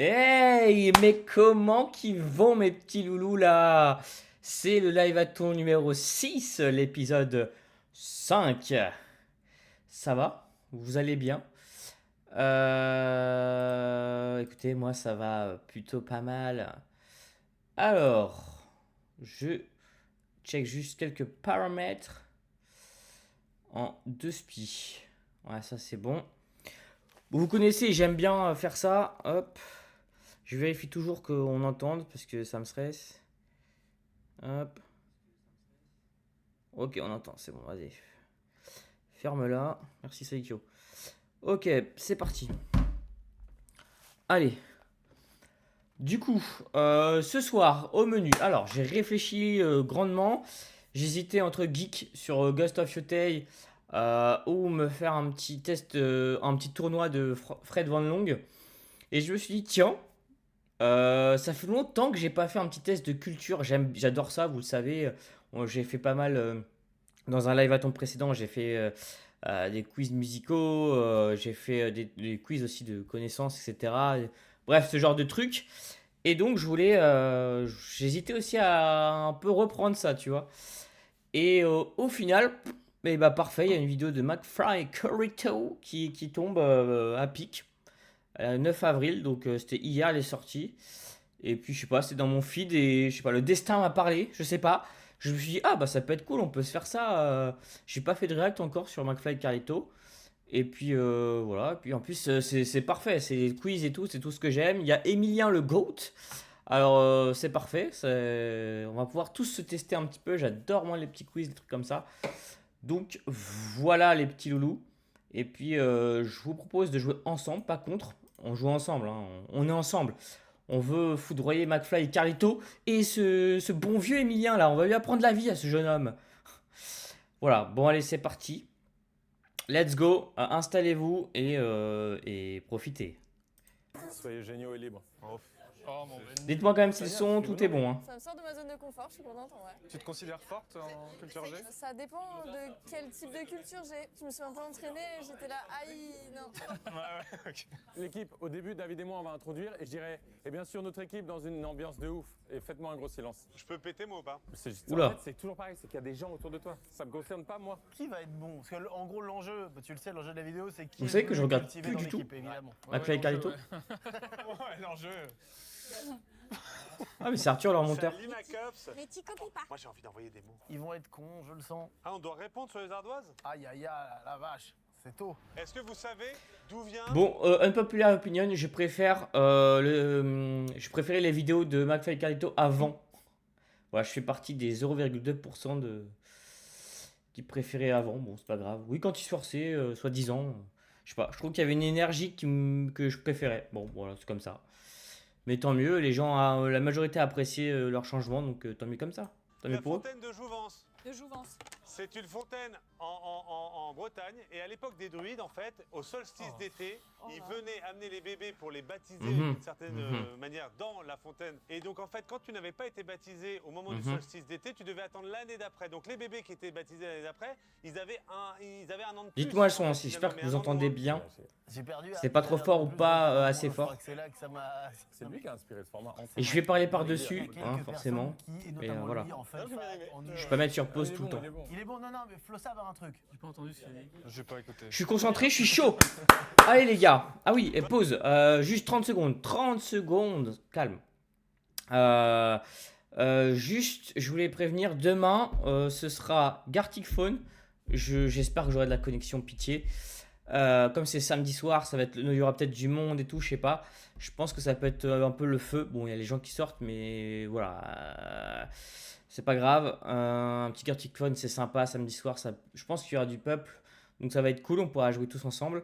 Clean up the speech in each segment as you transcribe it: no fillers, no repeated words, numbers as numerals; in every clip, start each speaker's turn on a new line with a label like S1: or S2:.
S1: Hey, mais comment qu'ils vont mes petits loulous là? C'est le live à ton numéro 6, l'épisode 5. Ça va? Vous allez bien? Écoutez, moi ça va plutôt pas mal. Alors, je check juste quelques paramètres en 2 spi. Ouais, ça c'est bon. Vous connaissez, j'aime bien faire ça. Hop. Je vérifie toujours qu'on entende parce que ça me stresse. Hop. Ok, on entend, c'est bon, vas-y. Ferme-la. Merci Saikyo. Ok, c'est parti. Allez. Du coup, ce soir, au menu. Alors, j'ai réfléchi grandement. J'hésitais entre Geek sur Ghost of Yotei ou me faire un petit test, un petit tournoi de Fred Van Long. Et je me suis dit, tiens, ça fait longtemps que j'ai pas fait un petit test de culture. J'adore ça, vous le savez. J'ai fait pas mal dans un live à ton précédent. J'ai fait des quiz musicaux. J'ai fait des quiz aussi de connaissances, etc. Bref, ce genre de trucs. Et donc, j'hésitais aussi à un peu reprendre ça, tu vois. Et au final, eh bah, parfait. Il y a une vidéo de McFly Currito qui tombe à pic. 9 avril, donc c'était hier, elle est sortie. Et puis je sais pas, c'est dans mon feed et je sais pas, le destin m'a parlé, je sais pas. Je me suis dit, ah bah ça peut être cool, on peut se faire ça. J'ai pas fait de react encore sur McFly et Carlito. Et puis voilà, et puis en plus c'est parfait, c'est les quiz et tout, c'est tout ce que j'aime. Il y a Emilien le GOAT. Alors c'est parfait, on va pouvoir tous se tester un petit peu. J'adore moi les petits quiz, des trucs comme ça. Donc voilà les petits loulous. Et puis je vous propose de jouer ensemble, pas contre. On joue ensemble, hein. On est ensemble. On veut foudroyer McFly et Carlito. Et ce bon vieux Emilien là, on va lui apprendre la vie à ce jeune homme. Voilà, bon allez c'est parti. Let's go, installez-vous et profitez.
S2: Soyez géniaux et libres.
S3: Oh mon Benji.
S1: Dites-moi quand même si le
S2: Tania,
S1: son,
S2: tu
S1: tout
S2: rigoles,
S1: est
S2: mais
S1: bon, hein.
S4: Ça me sort de ma zone de confort, je suis contente en vrai.
S2: Tu te considères forte en culture G?
S4: Ça dépend de quel type de culture j'ai. Je me suis un peu entraînée, j'étais là, aïe, non.
S3: Ouais, ok.
S2: L'équipe, au début, David et moi, on va introduire et je dirais, et bien sûr, notre équipe dans une ambiance de ouf. Et faites-moi un gros silence.
S3: Je peux péter moi ou pas?
S1: Oula.
S2: En fait, c'est toujours pareil, c'est qu'il y a des gens autour de toi. Ça me concerne pas, moi.
S5: Qui va être bon? Parce que en gros l'enjeu, tu le sais, l'enjeu de la vidéo, c'est qui
S1: Vous
S5: est
S1: savez
S5: le
S1: que je
S5: mieux
S1: regarde
S5: cultivé
S1: plus
S5: dans
S1: du tout.
S5: l'équipe, évidemment.
S1: McFly et Carlito.
S3: Ouais, l'enjeu.
S1: Ah mais c'est Arthur leur monteur.
S3: Salut ma cops.
S4: Mais tu copies pas.
S3: Moi j'ai envie d'envoyer des mots.
S5: Ils vont être cons, je le sens.
S3: Ah, on doit répondre sur les ardoises?
S5: Aïe aïe aïe, la vache, c'est tôt.
S3: Est-ce que vous savez d'où vient?
S1: Bon, unpopular opinion, je préférais les vidéos de McFly et Carlito avant. Voilà, je fais partie des 0,2% qui préféraient avant. Bon, c'est pas grave. Oui, quand ils se forçaient, soi-disant. Je sais pas, je trouve qu'il y avait une énergie que je préférais. Bon, voilà, c'est comme ça. Mais tant mieux, la majorité a apprécié leur changement, donc tant mieux comme ça. Tant mieux
S3: La
S1: pour eux.
S3: fontaine de Jouvence.
S4: De Jouvence.
S3: C'est une fontaine en Bretagne. Et à l'époque des druides, en fait, au solstice d'été, ils venaient amener les bébés pour les baptiser
S1: Mhm.
S3: d'une certaine manière dans la fontaine. Et donc, en fait, quand tu n'avais pas été baptisé au moment du
S1: Mhm.
S3: solstice d'été, tu devais attendre l'année d'après. Donc, les bébés qui étaient baptisés l'année d'après, ils avaient un an de plus.
S1: Dites-moi le son
S3: en fait,
S1: aussi, j'espère que
S3: finalement,
S1: vous
S3: mais un an de
S1: entendez
S3: moins.
S1: bien.
S5: J'ai perdu.
S1: C'est pas trop fort ou pas, assez
S5: Je
S1: fort.
S5: crois que c'est là que ça m'a.
S2: C'est lui qui a inspiré ce format.
S1: Et je vais parler par-dessus,
S5: Il y a quelques
S1: hein, forcément.
S5: personnes qui, et
S1: Et,
S5: notamment
S1: voilà.
S5: lui, en fait,
S1: Je peux pas mettre sur pause tout le temps.
S5: Il est bon, non, mais Flo, ça va un truc.
S6: J'ai pas entendu ce qu'il a dit.
S3: J'ai pas écouté.
S1: Je suis concentré, je suis chaud. Allez les gars. Ah oui, et pause. Juste 30 secondes. 30 secondes. Calme. Juste, je voulais prévenir, demain, ce sera Gartic Phone. J'espère que j'aurai de la connexion, pitié. Comme c'est samedi soir, il y aura peut-être du monde et tout, je sais pas. Je pense que ça peut être un peu le feu. Bon, il y a les gens qui sortent, mais voilà. C'est pas grave. Un petit Gartic Phone, c'est sympa, samedi soir. Je pense qu'il y aura du peuple. Donc ça va être cool, on pourra jouer tous ensemble.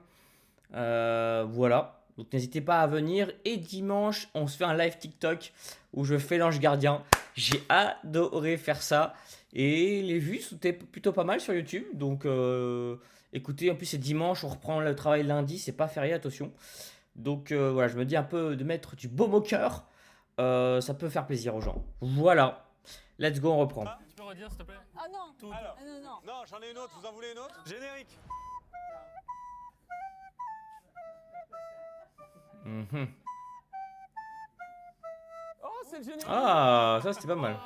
S1: Voilà. Donc n'hésitez pas à venir. Et dimanche, on se fait un live TikTok où je fais l'ange gardien. J'ai adoré faire ça. Et les vues c'était plutôt pas mal sur YouTube. Donc écoutez, en plus c'est dimanche, on reprend le travail lundi. C'est pas férié, attention. Donc voilà, je me dis un peu de mettre du baume au cœur. Ça peut faire plaisir aux gens. Voilà. Let's go, on reprend.
S6: Tu peux redire s'il te plaît?
S4: Ah non.
S3: Alors,
S4: Ah non, non.
S3: non, j'en ai une autre. Vous en voulez une autre? Générique.
S1: Mhm.
S2: c'est le générique.
S1: Ah, ça c'était pas mal.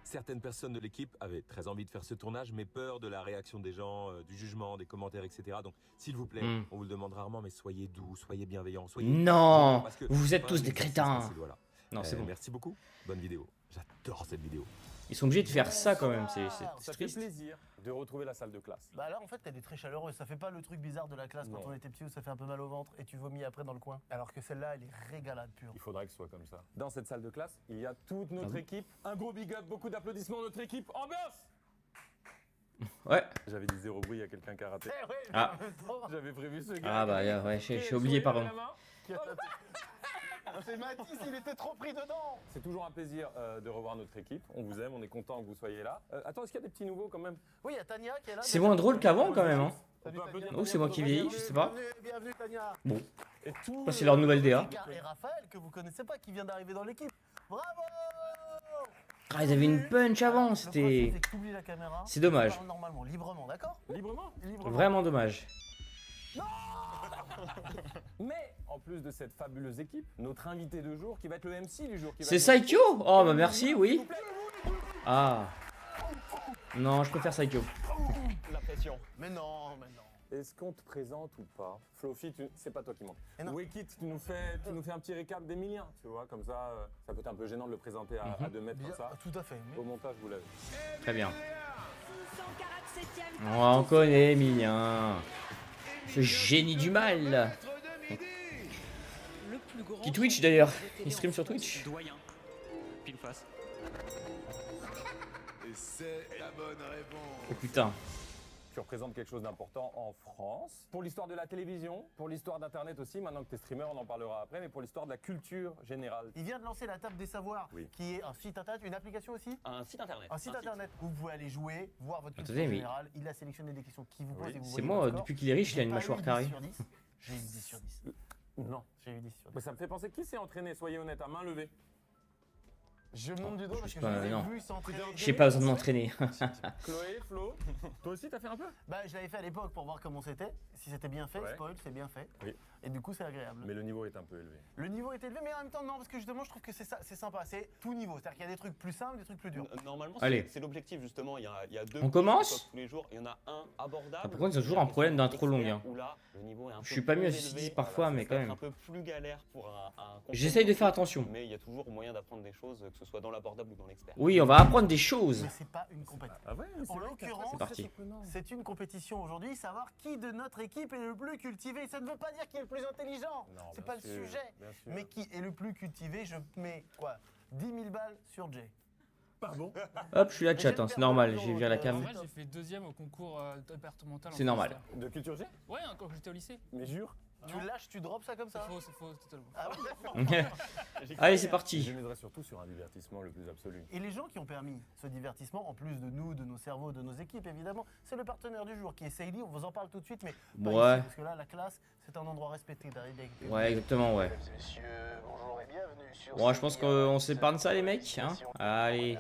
S6: Certaines personnes de l'équipe avaient très envie de faire ce tournage, mais peur de la réaction des gens, du jugement, des commentaires, etc. Donc, s'il vous plaît, on vous le demande rarement, mais soyez doux, soyez bienveillants, soyez...
S1: Non,
S6: Parce que
S1: vous êtes
S6: c'est
S1: tous
S6: pas
S1: des
S6: un exercice
S1: crétins.
S6: facile, voilà.
S1: Non, c'est bon.
S6: Merci beaucoup, bonne vidéo. J'adore cette vidéo.
S1: Ils sont obligés de faire ça quand même, c'est
S2: Ça fait
S1: triste.
S2: plaisir de retrouver la salle de classe.
S5: Bah là en fait elle est très chaleureuse, ça fait pas le truc bizarre de la classe quand
S2: Non.
S5: on était petit où ça fait un peu mal au ventre et tu vomis après dans le coin. Alors que celle-là elle est régalade pure.
S2: Il faudrait que ce soit comme ça. Dans cette salle de classe, il y a toute notre
S1: Ah bon
S2: équipe. Un gros big up, beaucoup d'applaudissements, notre équipe. Ambiance.
S1: Ouais.
S2: J'avais dit zéro bruit, il y a quelqu'un qui a raté.
S5: Eh ouais,
S1: Ah.
S5: en même temps,
S2: J'avais prévu ce gars.
S1: Ah bah ouais, j'ai
S2: Qui-
S1: oublié
S2: sourire,
S1: pardon.
S2: levez la main.
S5: qui a tapé. C'est Mathis, il était trop pris dedans.
S2: C'est toujours un plaisir de revoir notre équipe. On vous aime, on est content que vous soyez là. Attends, est-ce qu'il y a des petits nouveaux quand même?
S5: Oui, il y a Tania qui est là.
S1: C'est moins drôle qu'avant quand même, hein.
S5: Salut,
S2: On peut applaudir
S5: Tania.
S1: Oh, c'est moi qui vieillis, je sais pas.
S5: Bienvenue Tania.
S2: Et tout.
S1: Ça, c'est leur nouvelle DA.
S5: Et Raphaël que vous connaissez pas qui vient d'arriver dans l'équipe. Bravo.
S1: Ah, ils avaient une punch avant,
S5: Le
S1: c'était
S5: principe, c'est que t'oublies la caméra.
S1: C'est dommage.
S5: Tu parles normalement, librement, d'accord?
S2: Librement.
S5: Librement.
S1: vraiment dommage.
S2: Mais en plus de cette fabuleuse équipe, notre invité de jour qui va être le MC du jour. qui va
S1: C'est
S2: être notre-
S1: Saikyo? Oh bah merci,
S2: S'il
S1: oui.
S2: vous plaît.
S1: Ah. Non, je préfère Saikyo.
S5: La pression. Mais non, mais non.
S2: Est-ce qu'on te présente ou pas? Flofi, c'est pas toi qui manque.
S5: Eh non.
S2: Wekit, tu nous fais un petit récap d'Emilien, tu vois, comme ça, ça peut être un peu gênant de le présenter à 2 mètres
S5: Bien,
S2: comme ça.
S5: tout à fait.
S2: Au montage, vous l'avez.
S1: Très bien.
S7: 147e.
S1: Oh, on connaît Emilien. Ce génie du mal.
S7: Le plus grand
S1: Qui Twitch d'ailleurs.
S7: champion
S1: Il stream sur Twitch.
S7: Doyen. Pile face.
S8: Et c'est la bonne réponse.
S1: Oh putain.
S2: Tu représentes quelque chose d'important en France, pour l'histoire de la télévision, pour l'histoire d'Internet aussi, maintenant que tu es streamer, on en parlera après, mais pour l'histoire de la culture générale.
S5: Il vient de lancer la table des savoirs,
S2: Oui.
S5: qui est un site internet, une application aussi.
S9: Un site internet.
S5: Un site internet où vous pouvez aller jouer, voir votre culture
S1: Attendez, mais-
S5: générale. Il a sélectionné des questions qui vous posent et vous
S1: C'est
S5: voyez
S1: moi,
S5: votre score.
S1: depuis qu'il est riche, il a
S5: J'ai
S1: une
S5: pas
S1: mâchoire
S5: eu 10
S1: carrée.
S5: sur 10. J'ai eu 10 sur 10.
S2: Non.
S5: J'ai eu 10 sur 10.
S2: Mais ça me fait penser, qui s'est entraîné, soyez honnête, à main levée.
S5: Je monte du doigt
S1: je
S5: parce
S1: sais
S5: que
S1: pas,
S5: je les ai
S1: non.
S5: vus s'entraîner.
S1: J'ai pas besoin de m'entraîner.
S2: Chloé, Flo, toi aussi t'as fait un peu?
S5: Bah, je l'avais fait à l'époque pour voir comment c'était. Si c'était bien fait,
S2: Ouais.
S5: spoil, c'est bien fait.
S2: Oui.
S5: Et du coup, c'est agréable.
S2: Mais le niveau est un peu élevé.
S5: Le niveau est élevé, mais en même temps, non, parce que justement, je trouve que c'est ça, c'est sympa. C'est tout niveau. C'est-à-dire qu'il y a des trucs plus simples, des trucs plus durs.
S9: Normalement,
S1: Allez.
S9: c'est l'objectif justement. Il y a deux.
S1: On
S9: quiz
S1: commence
S9: qui sortent tous les jours. Il y en a un abordable.
S1: Ah, par contre, ils ont toujours un problème d'intro longue, hein.
S9: Où là, le niveau est un
S1: Je
S9: peu
S1: suis pas
S9: plus
S1: mieux
S9: élevé.
S1: assisté parfois, mais
S9: Ça peut
S1: quand
S9: être
S1: même.
S9: un peu plus galère pour un
S1: J'essaye de faire
S9: compétent,
S1: attention.
S9: Mais il y a toujours moyen d'apprendre des choses, que ce soit dans l'abordable ou dans l'expert.
S1: Oui, on va apprendre des choses.
S5: Mais c'est pas une compétition.
S2: Ah ouais,
S5: En l'occurrence,
S1: C'est parti.
S5: c'est une compétition aujourd'hui, savoir qui de notre équipe est le plus cultivé. Ça ne veut pas dire qui est le plus intelligent.
S2: Non,
S5: C'est
S2: bien
S5: pas
S2: sûr,
S5: le sujet.
S2: bien sûr.
S5: Mais qui est le plus cultivé, je mets quoi 10 000 balles sur Jay.
S2: Pardon?
S1: Hop, je suis là, chat, hein, c'est normal. J'ai vu à la cam.
S10: Moi, j'ai fait deuxième au concours départemental. en
S1: C'est normal.
S10: Finistère.
S2: De culture G?
S10: Ouais, hein, quand j'étais au lycée.
S2: Mais jure.
S5: Tu lâches, tu drops ça comme
S10: C'est
S5: ça
S10: faux, totalement.
S5: Ah oui.
S1: Allez, c'est
S2: Je
S1: parti.
S2: miserais surtout sur un divertissement le plus absolu.
S5: Et les gens qui ont permis ce divertissement, en plus de nous, de nos cerveaux, de nos équipes évidemment, c'est le partenaire du jour qui est Seili. On vous en parle tout de suite, mais pas
S1: Ouais.
S5: ici, parce que là, la classe, c'est un endroit respecté d'arriver avec
S1: Ouais, exactement, ouais.
S5: Mesdames et messieurs, bonjour et bienvenue sur
S1: Bon, je pense qu'on s'épargne ça, les mecs. Hein. Allez.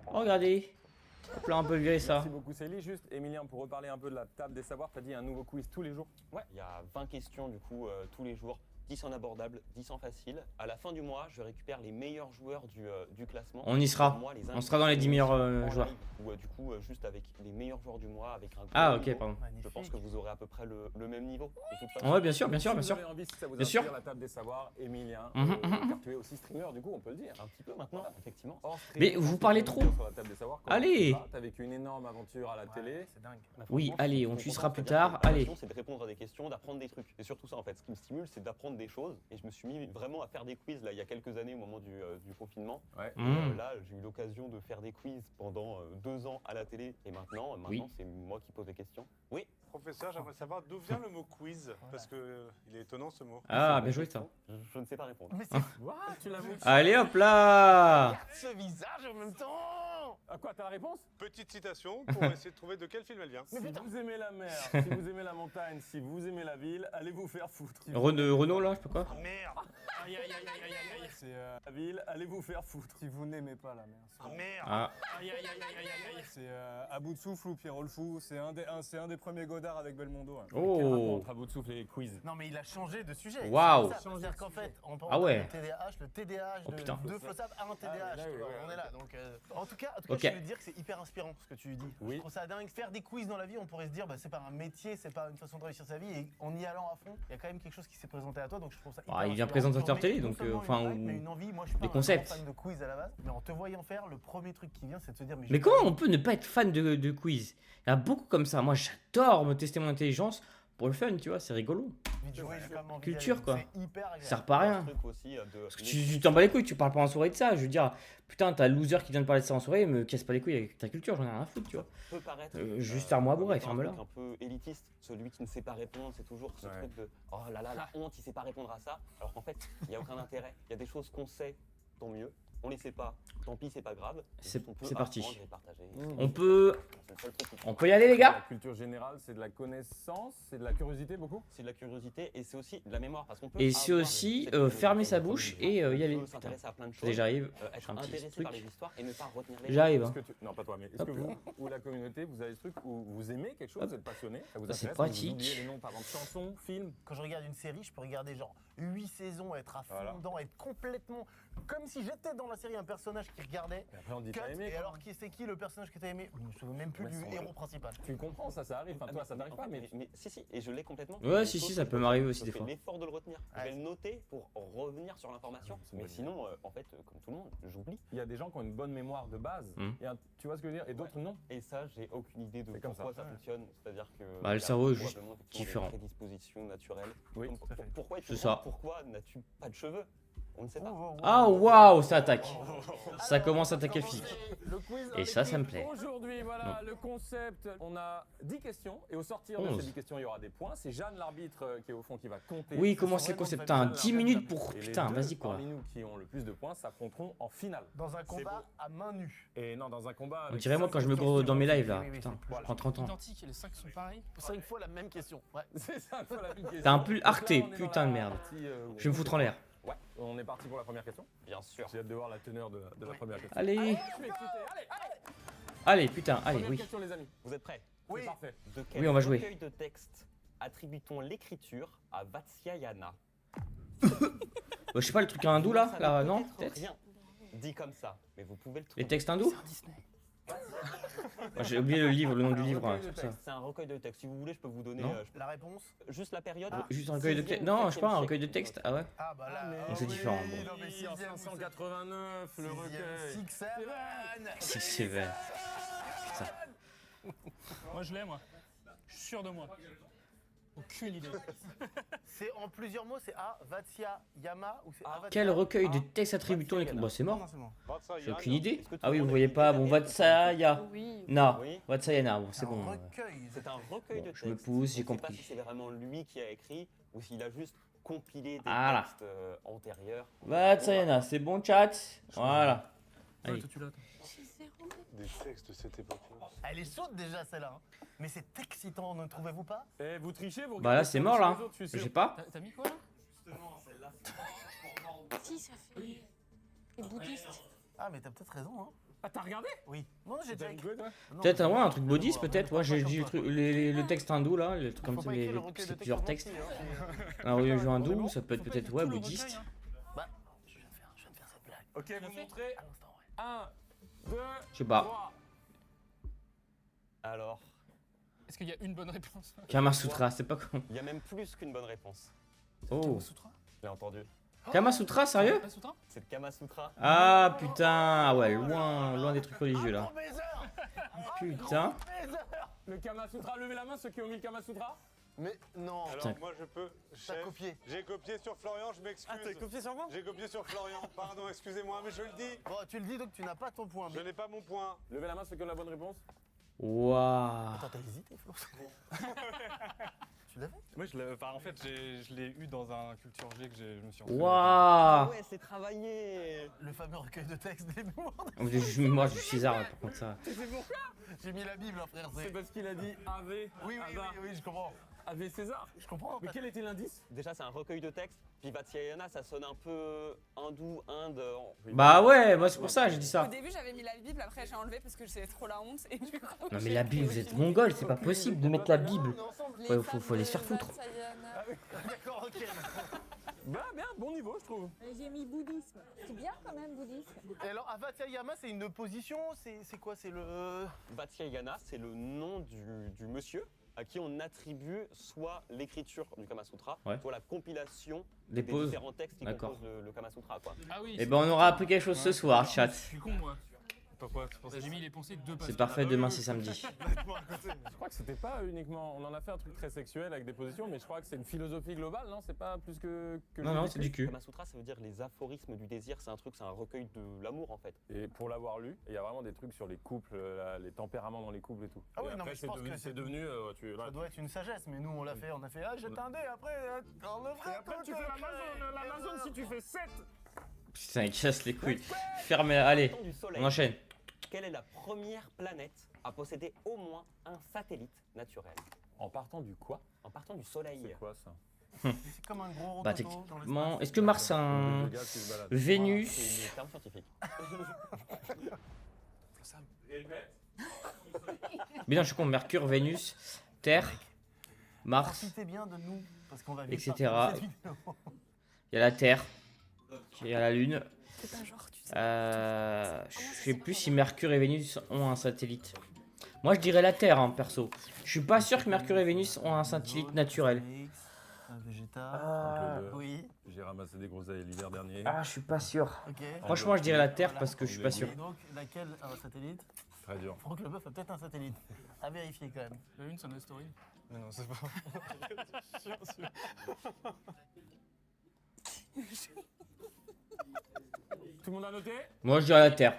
S1: Regardez. Hop là, on peut virer ça.
S2: Merci beaucoup Célie. Juste, Emilien, pour reparler un peu de la table des savoirs, t'as dit un nouveau quiz tous les jours.
S9: Ouais, il y a 20 questions du coup tous les jours. 10 en abordable, 10 en facile. À la fin du mois, je récupère les meilleurs joueurs du classement.
S1: On y sera.
S9: Pour moi, les
S1: On sera dans les 10 meilleurs
S9: en
S1: joueurs.
S9: live, Ou du coup, juste avec les meilleurs joueurs du mois, avec un
S1: Ah,
S9: gros
S1: ok,
S9: niveau.
S1: pardon.
S9: Je pense que vous aurez à peu près le même niveau. De toute façon.
S1: Ouais, bien sûr, bien sûr, bien
S2: Si
S1: sûr.
S2: vous avez envie, si ça vous
S1: Bien
S2: inspire,
S1: sûr.
S2: la table des savoirs, Emilien,
S1: Mhm,
S2: car tu es aussi streamer, du coup, on peut le dire.
S9: Un petit peu maintenant, effectivement.
S2: Hors
S1: Mais
S2: stream,
S1: vous
S2: on
S1: parlez
S2: peut
S1: trop.
S2: dire sur la table des savoirs, comment
S1: Allez.
S2: ça va? T'as vécu une énorme aventure à la télé.
S5: C'est dingue.
S9: Bah,
S1: Oui,
S9: franchement,
S1: allez,
S9: je suis
S1: on
S9: content,
S1: tuera plus
S9: c'est-à-dire que
S1: tard,
S9: ma
S1: allez.
S9: passion, c'est de répondre à des questions, d'apprendre des trucs. Et surtout ça, en fait, ce qui me stimule, c'est d'apprendre des choses. Et je me suis mis vraiment à faire des quiz là il y a quelques années au moment du confinement.
S2: Ouais.
S9: Et,
S1: Mmh.
S9: là, j'ai eu l'occasion de faire des quiz pendant 2 ans à la télé. Et maintenant,
S1: Oui.
S9: c'est moi qui pose les questions. Oui.
S3: Professeur, j'aimerais savoir d'où vient le mot quiz, parce que il est étonnant ce mot.
S1: Ah, bien joué, ça.
S9: Je ne sais pas répondre.
S5: Mais c'est
S2: What? Tu l'as vu?
S1: Allez, hop là.
S5: ce visage en même temps.
S2: Ah quoi, t'as la réponse?
S3: Petite citation pour essayer de trouver de quel film elle vient.
S2: Si vous aimez la mer, si vous aimez la montagne, si vous aimez la ville, allez vous faire foutre.
S1: Renault là, je sais pas quoi.
S3: Ah merde.
S10: Aïe, aïe, aïe, aïe, aïe, aïe.
S2: C'est la ville, allez vous faire foutre.
S5: Si vous n'aimez pas la mer.
S3: Ah merde.
S1: Ah,
S10: Aïe, aïe, aïe, aïe, aïe, aïe.
S11: C'est À bout de souffle ou Pierrot le Fou. C'est un des premiers Godard avec Belmondo. Hein.
S2: Quel
S1: oh,
S2: rapport entre à bout de souffle et les quiz?
S5: Non, mais il a changé de sujet.
S1: Waouh.
S5: C'est ça, c'est-à-dire qu'en fait, on parle
S1: Ah ouais.
S5: le TDAH
S1: Oh, putain.
S5: de Flossap a un TDAH.
S2: là,
S5: tu
S2: oui,
S5: vois,
S2: oui,
S5: on
S2: oui.
S5: est là. Donc, en tout cas,
S1: Ok.
S5: je veux dire que c'est hyper inspirant ce que tu dis.
S2: Oui.
S5: Je trouve ça dingue. Faire des quiz dans la vie, on pourrait se dire, bah, c'est pas un métier, c'est pas une façon de réussir sa vie. Et en y allant à fond, il y a quand même quelque chose qui s'est présenté à toi. Donc, je trouve ça hyper
S1: Ah, il vient
S5: inspirant.
S1: présentateur
S5: Non
S1: télé,
S5: non
S1: donc,
S5: seulement
S1: enfin,
S5: une vibe,
S1: ou
S5: mais une envie. Moi, je suis pas
S1: des
S5: un
S1: concepts.
S5: grand fan de quiz à la base. Mais en te voyant faire, le premier truc qui vient, c'est de se dire,
S1: mais comment on peut ne pas être fan de quiz? Il y a beaucoup comme ça. Moi, j'adore me tester mon intelligence pour le fun, tu vois, c'est rigolo. Culture, quoi.
S5: C'est hyper agréable.
S1: Ça sert pas à rien.
S9: Un truc aussi,
S1: Parce que tu t'en bats les couilles, tu parles pas en soirée de ça. Je veux dire, putain, t'as le loser qui vient de parler de ça en soirée, me casse pas les couilles avec ta culture, j'en ai rien à foutre, tu vois.
S9: peut paraître
S1: Juste arme-moi à bourrer,
S9: comme un
S1: ferme-la.
S9: truc un peu élitiste, celui qui ne sait pas répondre, c'est toujours ce
S2: Ouais.
S9: truc de oh là là, la honte, il sait pas répondre à ça. Alors qu'en fait, il n'y a aucun intérêt. Il y a des choses qu'on sait, tant mieux. On les sait pas, tant pis, c'est pas grave.
S1: C'est-
S9: On peut
S1: c'est parti.
S9: apprendre et partager.
S1: On peut,
S9: C'est le seul truc qui
S1: on peut y aller, les
S2: La
S1: gars?
S2: culture générale, c'est de la connaissance, c'est de la curiosité beaucoup.
S9: C'est de la curiosité et c'est aussi de la mémoire parce qu'on peut
S1: Et c'est
S9: avoir
S1: aussi,
S9: cette
S1: fermer sa
S9: curiosité
S1: bouche
S9: comme
S1: et,
S9: on
S1: y aller.
S9: peut
S1: Putain.
S9: s'intéresser à plein de
S1: Ça
S9: choses,
S1: déjà arrive.
S9: être
S1: J'ai un petit
S9: intéressé
S1: truc.
S9: par les histoires et ne pas retenir les
S1: J'arrive.
S2: Est-ce
S1: Hein.
S2: que tu... Non, pas toi, mais est-ce
S1: Hop
S2: que
S1: là.
S2: vous ou la communauté, vous avez ce truc où vous aimez quelque chose,
S1: Hop.
S2: vous êtes passionné, ça vous
S1: Ça, c'est
S2: intéresse,
S1: pratique.
S2: vous oubliez les noms, par exemple, chansons, films.
S5: Quand je regarde une série, je peux regarder genre 8 saisons, être à fond
S2: Voilà.
S5: dedans, être complètement comme si j'étais dans la série, un personnage qui regardait.
S2: Et après, on dit
S5: cut,
S2: t'as aimé.
S5: et
S2: quoi.
S5: alors c'est qui le personnage que t'as aimé? Je me souviens même plus
S2: Ouais,
S5: du
S2: c'est
S5: héros
S2: vrai.
S5: principal.
S2: Tu comprends, ça arrive. Enfin, toi, ça t'arrive pas, mais
S9: mais si, et je l'ai complètement.
S1: Ouais,
S9: Mais
S1: si,
S9: sauf
S1: si,
S9: que
S1: ça
S9: je
S1: peut
S9: fais-
S1: m'arriver aussi
S9: je
S1: des
S9: fais
S1: fois.
S9: l'effort de le retenir. Je
S5: Ouais.
S9: vais le noter pour revenir sur l'information.
S2: c'est une
S9: Mais
S2: bonne
S9: sinon, en fait, comme tout le monde, j'oublie.
S2: il y a des gens qui ont une bonne mémoire de base. Tu vois ce que je veux dire? Et d'autres non.
S9: Et ça, j'ai aucune idée de
S2: C'est comme
S9: pourquoi
S2: ça.
S9: ça fonctionne. C'est-à-dire que.
S1: Bah, le
S9: il y a
S1: cerveau est juste
S9: probablement
S1: différent.
S9: Des prédispositions naturelles.
S2: Oui,
S9: Comme
S2: tout à fait.
S9: pourquoi
S1: C'est ça.
S9: Pourquoi n'as-tu pas de cheveux? On ne sait pas.
S1: Ah, waouh, ça attaque. Ça commence à attaquer le physique.
S2: Le quiz dans
S1: Et ça me
S2: l'équipe.
S1: plaît.
S2: Aujourd'hui, voilà le concept. On a 10 questions et au sortir de
S1: 11.
S2: ces 10 questions, il y aura des points. C'est Jeanne, l'arbitre, qui est au fond, qui va compter.
S1: Oui,
S2: Ce
S1: comment
S2: sont
S1: c'est le
S2: vraiment
S1: concept?
S2: de
S1: Putain,
S2: Jeanne,
S1: 10
S2: l'arbitre.
S1: minutes pour.
S2: Et les
S1: Putain,
S2: deux
S1: vas-y, quoi.
S2: Parmi nous qui ont le plus de points s'affronteront en finale.
S5: Dans un
S2: C'est
S5: combat
S2: beau.
S5: à main nue.
S2: Et non, dans un combat.
S1: On
S2: avec
S1: dirait moi
S2: cinq
S1: quand je me
S2: questions
S1: gros dans mes
S2: suivantes.
S1: lives là.
S5: Oui, oui,
S1: Putain,
S5: c'est
S1: je
S2: voilà.
S1: prends 30 ans.
S10: Identique et les 5 sont pareils.
S5: 5 fois la même question. Ouais.
S2: C'est ça, toi, la même question.
S1: T'as un pull
S2: Donc là,
S1: arcté,
S2: on est dans
S1: putain
S2: la
S1: de merde.
S2: partie, où
S1: Je vais me
S2: on
S1: foutre
S2: sait
S1: en l'air.
S2: pas. Ouais, on est parti pour la première question.
S9: Bien sûr.
S2: J'ai hâte de voir la teneur de la première question.
S1: Allez,
S2: Je suis excité. Allez,
S1: allez, putain, allez,
S2: première
S1: oui.
S2: question, les amis.
S9: Vous êtes prêts?
S2: Oui. C'est parfait.
S9: De quel
S1: Oui, on va jouer.
S9: recueil de textes attribue-t-on l'écriture à Vatsyayana?
S1: Je sais pas, le truc hindou là,
S9: Ça
S1: là,
S9: ne
S1: non?
S9: peut être
S1: Peut-être.
S9: rien dit comme ça, mais vous pouvez le trouver.
S1: Les textes hindous?
S10: Disney.
S1: J'ai oublié le livre, le nom du livre.
S2: recueil
S1: Ouais,
S2: de
S1: c'est pour ça.
S9: C'est un recueil de textes. Si vous voulez, je peux vous donner
S1: Non.
S5: La réponse?
S9: juste la période.
S1: Juste un recueil de texte.
S9: 6e,
S1: Non, je sais pas, un
S9: 7e
S1: recueil de
S9: siècle.
S1: texte. Ah ouais?
S5: Ah bah là.
S1: Donc c'est différent, bon.
S5: Non, mais
S2: Oui,
S5: sixième,
S2: en 589, le recueil.
S5: Six Seven.
S1: C'est sévère.
S10: Moi, je l'ai, moi. Je suis sûr de moi. Aucune idée.
S5: C'est en plusieurs mots, c'est A, Vatsia, Yama ou c'est A, Vatsia?
S1: Quel recueil de textes attribue-t-on l'écriture? Bah, c'est
S5: Non,
S1: mort.
S5: non, c'est bon.
S1: J'ai aucune idée.
S9: Est-ce que tout
S1: Ah
S9: le
S1: oui, vous
S9: monde
S1: voyez
S9: écrit
S1: pas.
S9: la
S1: Bon,
S9: même
S1: Vatsaya.
S4: Oui.
S1: Na.
S9: Oui.
S1: Vatsayana. Bon, c'est
S5: Un
S1: bon.
S5: recueil.
S9: C'est un recueil
S1: Bon,
S9: de
S1: je me
S9: textes.
S1: pousse,
S9: On
S1: j'ai
S9: ne sait
S1: compris.
S9: pas si c'est vraiment lui qui a écrit ou s'il a juste compilé des
S1: Voilà.
S9: textes antérieurs.
S1: Vatsayana, c'est bon, chat? Voilà. Allez.
S10: Toi, tu l'as.
S3: Des textes de cette époque-là.
S5: Elle est chaude déjà celle-là. Hein. Mais c'est excitant, ne trouvez-vous pas?
S2: Et vous trichez, vous
S1: Bah là,
S2: regardez
S1: c'est
S2: sur
S1: mort
S2: les
S1: là.
S2: autres, je suis
S1: Je
S2: sûr.
S1: sais pas.
S10: T'as mis quoi là?
S4: Si, ça fait. Les bouddhistes.
S5: Ah mais t'as peut-être raison. Hein.
S2: Ah, t'as regardé?
S5: Oui. Non, j'ai déjà
S2: T'as
S5: écrit.
S2: rigolé, toi?
S5: Non,
S1: Peut-être
S5: mais-
S1: un truc bouddhiste,
S5: Ouais,
S1: peut-être.
S5: ouais,
S1: Ouais, j'ai
S5: comme
S1: dit
S5: toi.
S1: le texte hindou là, les trucs
S5: Faut
S1: comme ça,
S5: pas écrire le recueil
S1: c'est
S5: de
S1: plusieurs
S5: textes
S1: textes.
S5: en entier, hein,
S1: Un religieux
S10: On est
S1: hindou,
S10: bon
S1: ça peut être
S10: Faut pas
S1: peut-être
S10: écrire
S1: ouais
S10: tout le
S1: bouddhiste.
S10: recueil, hein.
S5: Bah, je viens de faire cette blague.
S2: Ok,
S10: l'as
S2: vous
S10: fait
S2: montrez
S5: À l'instant, ouais.
S2: 1, 2,
S1: Je sais pas.
S2: 3.
S9: Alors,
S10: Est-ce qu'il y a une bonne réponse?
S1: Kamasutra, c'est pas con.
S9: il y a même plus qu'une bonne réponse.
S1: Oh.
S10: Sutra?
S9: Je l'ai entendu.
S1: Kamasutra, sérieux?
S10: Pas Sutra?
S9: C'est le Kama Sutra.
S1: Ah putain, ah ouais, loin des trucs religieux là.
S5: Oh, baiser.
S1: Putain.
S2: Le Kama Sutra, levez la main ceux qui ont mis le Kama Sutra.
S5: Mais non.
S3: Alors
S1: Putain.
S3: moi je peux.
S5: T'as
S3: Chef,
S5: copié.
S3: j'ai copié sur Florian, je m'excuse.
S5: copié sur moi?
S3: J'ai copié sur Florian, pardon, excusez-moi, mais je le dis.
S5: Bon, tu le dis donc tu n'as pas ton point.
S3: Je n'ai pas mon point.
S2: Levez la main ceux qui ont la bonne réponse.
S1: Waouh.
S5: Attends, t'as hésité, Flo. Tu l'avais?
S11: Moi, en fait, je l'ai eu dans un culture G que je me suis
S1: Waouh.
S9: Ah ouais, c'est travaillé.
S5: Le fameux recueil de textes des mémoires.
S1: Moi, je suis César, par contre, ça.
S5: C'est pourquoi? J'ai mis la Bible, hein, frère.
S11: C'est parce qu'il a dit Ave.
S5: Oui, je comprends.
S11: Ave César.
S5: Je comprends.
S11: Mais quel était l'indice?
S9: Déjà, c'est un recueil de textes. Puis Vatsyayana, ça sonne un peu hindou, Inde.
S1: Bah ouais, moi c'est pour ça, j'ai dit
S4: Au
S1: ça.
S4: début, j'avais mis la Bible, après j'ai enlevé parce que j'avais trop la honte. Et du coup,
S1: Non mais la Bible, vous êtes mongol, c'est pas possible de mettre la Bible. Ouais, faut aller se faire foutre.
S5: D'accord, ok.
S11: Bah bien, bon niveau, je trouve.
S12: J'ai mis bouddhisme. C'est bien quand même, bouddhisme.
S5: Et alors, Avatsayama, c'est une position? C'est quoi? C'est le.
S9: Vatsyayana, c'est le nom du monsieur à qui on attribue soit l'écriture du Kama Sutra,
S1: Ouais.
S9: soit la compilation
S1: Des
S9: des
S1: poses.
S9: différents textes qui
S1: D'accord.
S9: composent le Kama Sutra. Quoi.
S10: Ah oui.
S1: Eh ben on aura appris quelque chose ce soir, chat.
S10: Je suis con, moi.
S11: Pourquoi?
S10: J'ai mis les pensées de deux pages.
S1: C'est parfait, demain c'est samedi.
S2: Je crois que c'était pas uniquement. On en a fait un truc très sexuel avec des positions, mais je crois que c'est une philosophie globale, non? C'est pas plus que.
S1: Non, non, c'est du
S9: Le
S1: cul.
S9: Kama Sutra, ça veut dire les aphorismes du désir. C'est un recueil de l'amour en fait.
S2: Et pour l'avoir lu, il y a vraiment des trucs sur les couples, les tempéraments dans les couples et tout.
S5: Ah oui,
S2: Et
S5: non,
S2: après,
S5: mais je pense que
S2: c'est devenu.
S5: Ça doit être une sagesse, mais nous on l'a fait, ah jette un dé après, on le ferait.
S11: Et après, tu fais l'Amazon si tu fais 7.
S1: Putain, il casse les couilles. Fermez, allez,
S9: Partant du Soleil,
S1: on enchaîne.
S9: quelle est la première planète à posséder au moins un satellite naturel?
S2: En partant du quoi?
S9: En partant du Soleil.
S2: C'est quoi ça?
S5: C'est comme un gros
S1: Bah
S5: rototo dans
S1: techniquement,
S5: l'espace.
S1: est-ce que Mars a un...
S2: Le gars qui se balade.
S9: C'est
S1: Vénus...
S9: des termes scientifiques.
S1: Mais non, je suis con, Mercure, Vénus, Terre, Mars,
S5: Profitez bien de nous, parce qu'on va vite
S1: etc.
S5: partir de cette vidéo.
S1: Il y a la Terre, il y a la Lune.
S4: c'est pas genre, tu sais.
S1: Je sais plus si Mercure et Vénus ont un satellite. Moi je dirais la Terre, hein, perso. Je suis pas sûr que Mercure et Vénus ont un satellite naturel.
S5: Un végétal.
S2: Ah,
S5: Oui.
S2: J'ai ramassé des groseilles l'hiver dernier.
S1: Ah, je suis pas sûr.
S5: Ok.
S1: Franchement, je dirais la Terre parce que je suis pas sûr.
S5: Et donc, laquelle a un satellite?
S2: Très dur.
S5: Franck Leboeuf a peut-être un satellite. À vérifier quand même.
S10: La une, c'est un asteroïde.
S11: Mais non, c'est pas.
S2: Tout le monde a noté?
S1: Moi je dirais la Terre.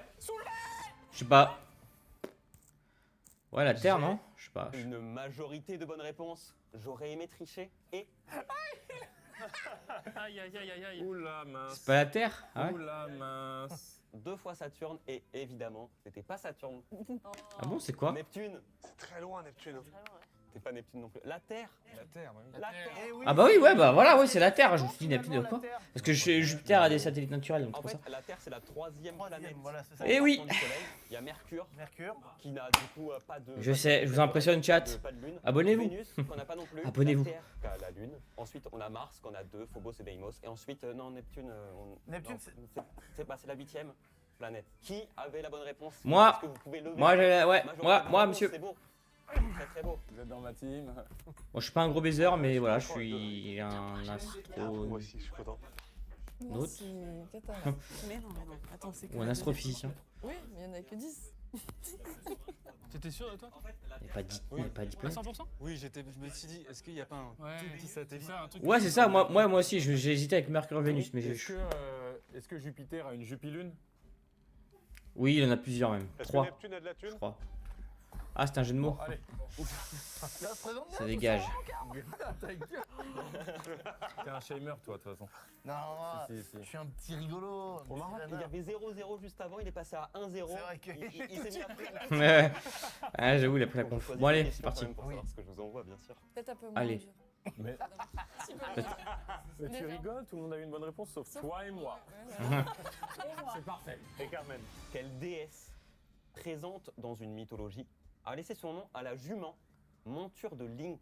S1: Je sais pas. Ouais, la Terre, non? Je sais pas.
S9: Une majorité de bonnes réponses. J'aurais aimé tricher et
S10: Aïe, aïe, aïe, aïe, aïe.
S2: Oula mince.
S1: C'est pas la Terre? Ah ouais.
S2: Oula mince.
S9: 2 fois Saturne et évidemment, c'était pas Saturne.
S1: Ah bon, c'est quoi?
S9: Neptune.
S3: C'est très loin, Neptune.
S9: C'est pas Neptune non plus. La Terre.
S11: La Terre, oui.
S9: La Terre.
S5: Eh oui,
S1: Ah bah oui, ouais, bah voilà, ouais, c'est la Terre. Je me suis dit
S5: finalement,
S1: Neptune, quoi?
S5: la Terre.
S1: Parce que Jupiter a des satellites naturels, donc
S9: En
S1: c'est pour
S9: fait,
S1: ça.
S9: la Terre, c'est la troisième planète.
S5: Voilà, c'est ça.
S1: Eh oui.
S9: Partant du Soleil. Il y a Mercure,
S5: Mercure.
S9: qui n'a du coup pas de.
S1: Je sais, je vous impressionne, chat.
S9: Pas de lune.
S1: Abonnez-vous.
S9: Vénus, qu'on n'a pas non plus.
S1: Abonnez-vous.
S9: La Terre, qui a la lune. Ensuite, on a Mars, qu'on a 2, Phobos et Deimos. Et ensuite, non, Neptune.
S5: Neptune,
S9: non, c'est la 8e planète. Qui avait la bonne réponse?
S1: Moi.
S9: Est-ce que vous pouvez lever
S1: Moi, ouais,
S9: Majorité
S1: moi,
S9: de
S1: moi,
S9: réponses,
S1: monsieur.
S9: C'est beau. Très très beau.
S2: Vous êtes dans ma team.
S1: Bon, je suis pas un gros baiser, mais voilà, je suis un astro...
S3: Moi aussi, je suis content.
S1: D'autres
S4: Mais non, attends, c'est que.
S1: Ou un astrophysicien.
S4: Oui, mais il y en a que 10.
S10: T'étais sûr de toi?
S1: Il n'y a pas 10
S10: À
S1: planètes.
S10: 100%?
S11: Oui, je me suis dit, est-ce qu'il n'y a pas un
S10: Ouais,
S11: tout petit satellite?
S10: c'est ça, un truc.
S1: Ouais, c'est ça, moi aussi, j'ai hésité avec Mercure et Vénus, mais
S2: Est-ce que Jupiter a une Jupilune?
S1: oui, il y en a plusieurs même.
S3: Est-ce que
S1: 3,
S3: Neptune a de la
S1: je
S3: thune?
S1: crois. Ah, c'est un jeu de mots.
S2: Allez.
S1: Ça dégage.
S2: T'es un shamer, toi, de toute façon.
S5: Non,
S2: Si, si.
S5: je suis un petit rigolo.
S9: Au Maroc, il y avait 0-0 juste avant, il est passé à 1-0.
S5: C'est vrai que-
S9: Il s'est mis à faire.
S1: Ouais. Ah, j'avoue, il a pris la
S9: Faut
S1: conf.
S9: choisir
S1: Bon, allez,
S9: une
S1: c'est
S9: question
S1: parti.
S9: quand même pour savoir ce que je vous envoie, bien sûr.
S4: Peut-être un peu moins
S1: Allez.
S4: dur.
S2: Mais, mais tu rigoles, tout le monde a eu une bonne réponse sauf toi et moi. C'est parfait. Et Carmen.
S9: Quelle déesse présente dans une mythologie a laissé son nom à la jument, monture de Link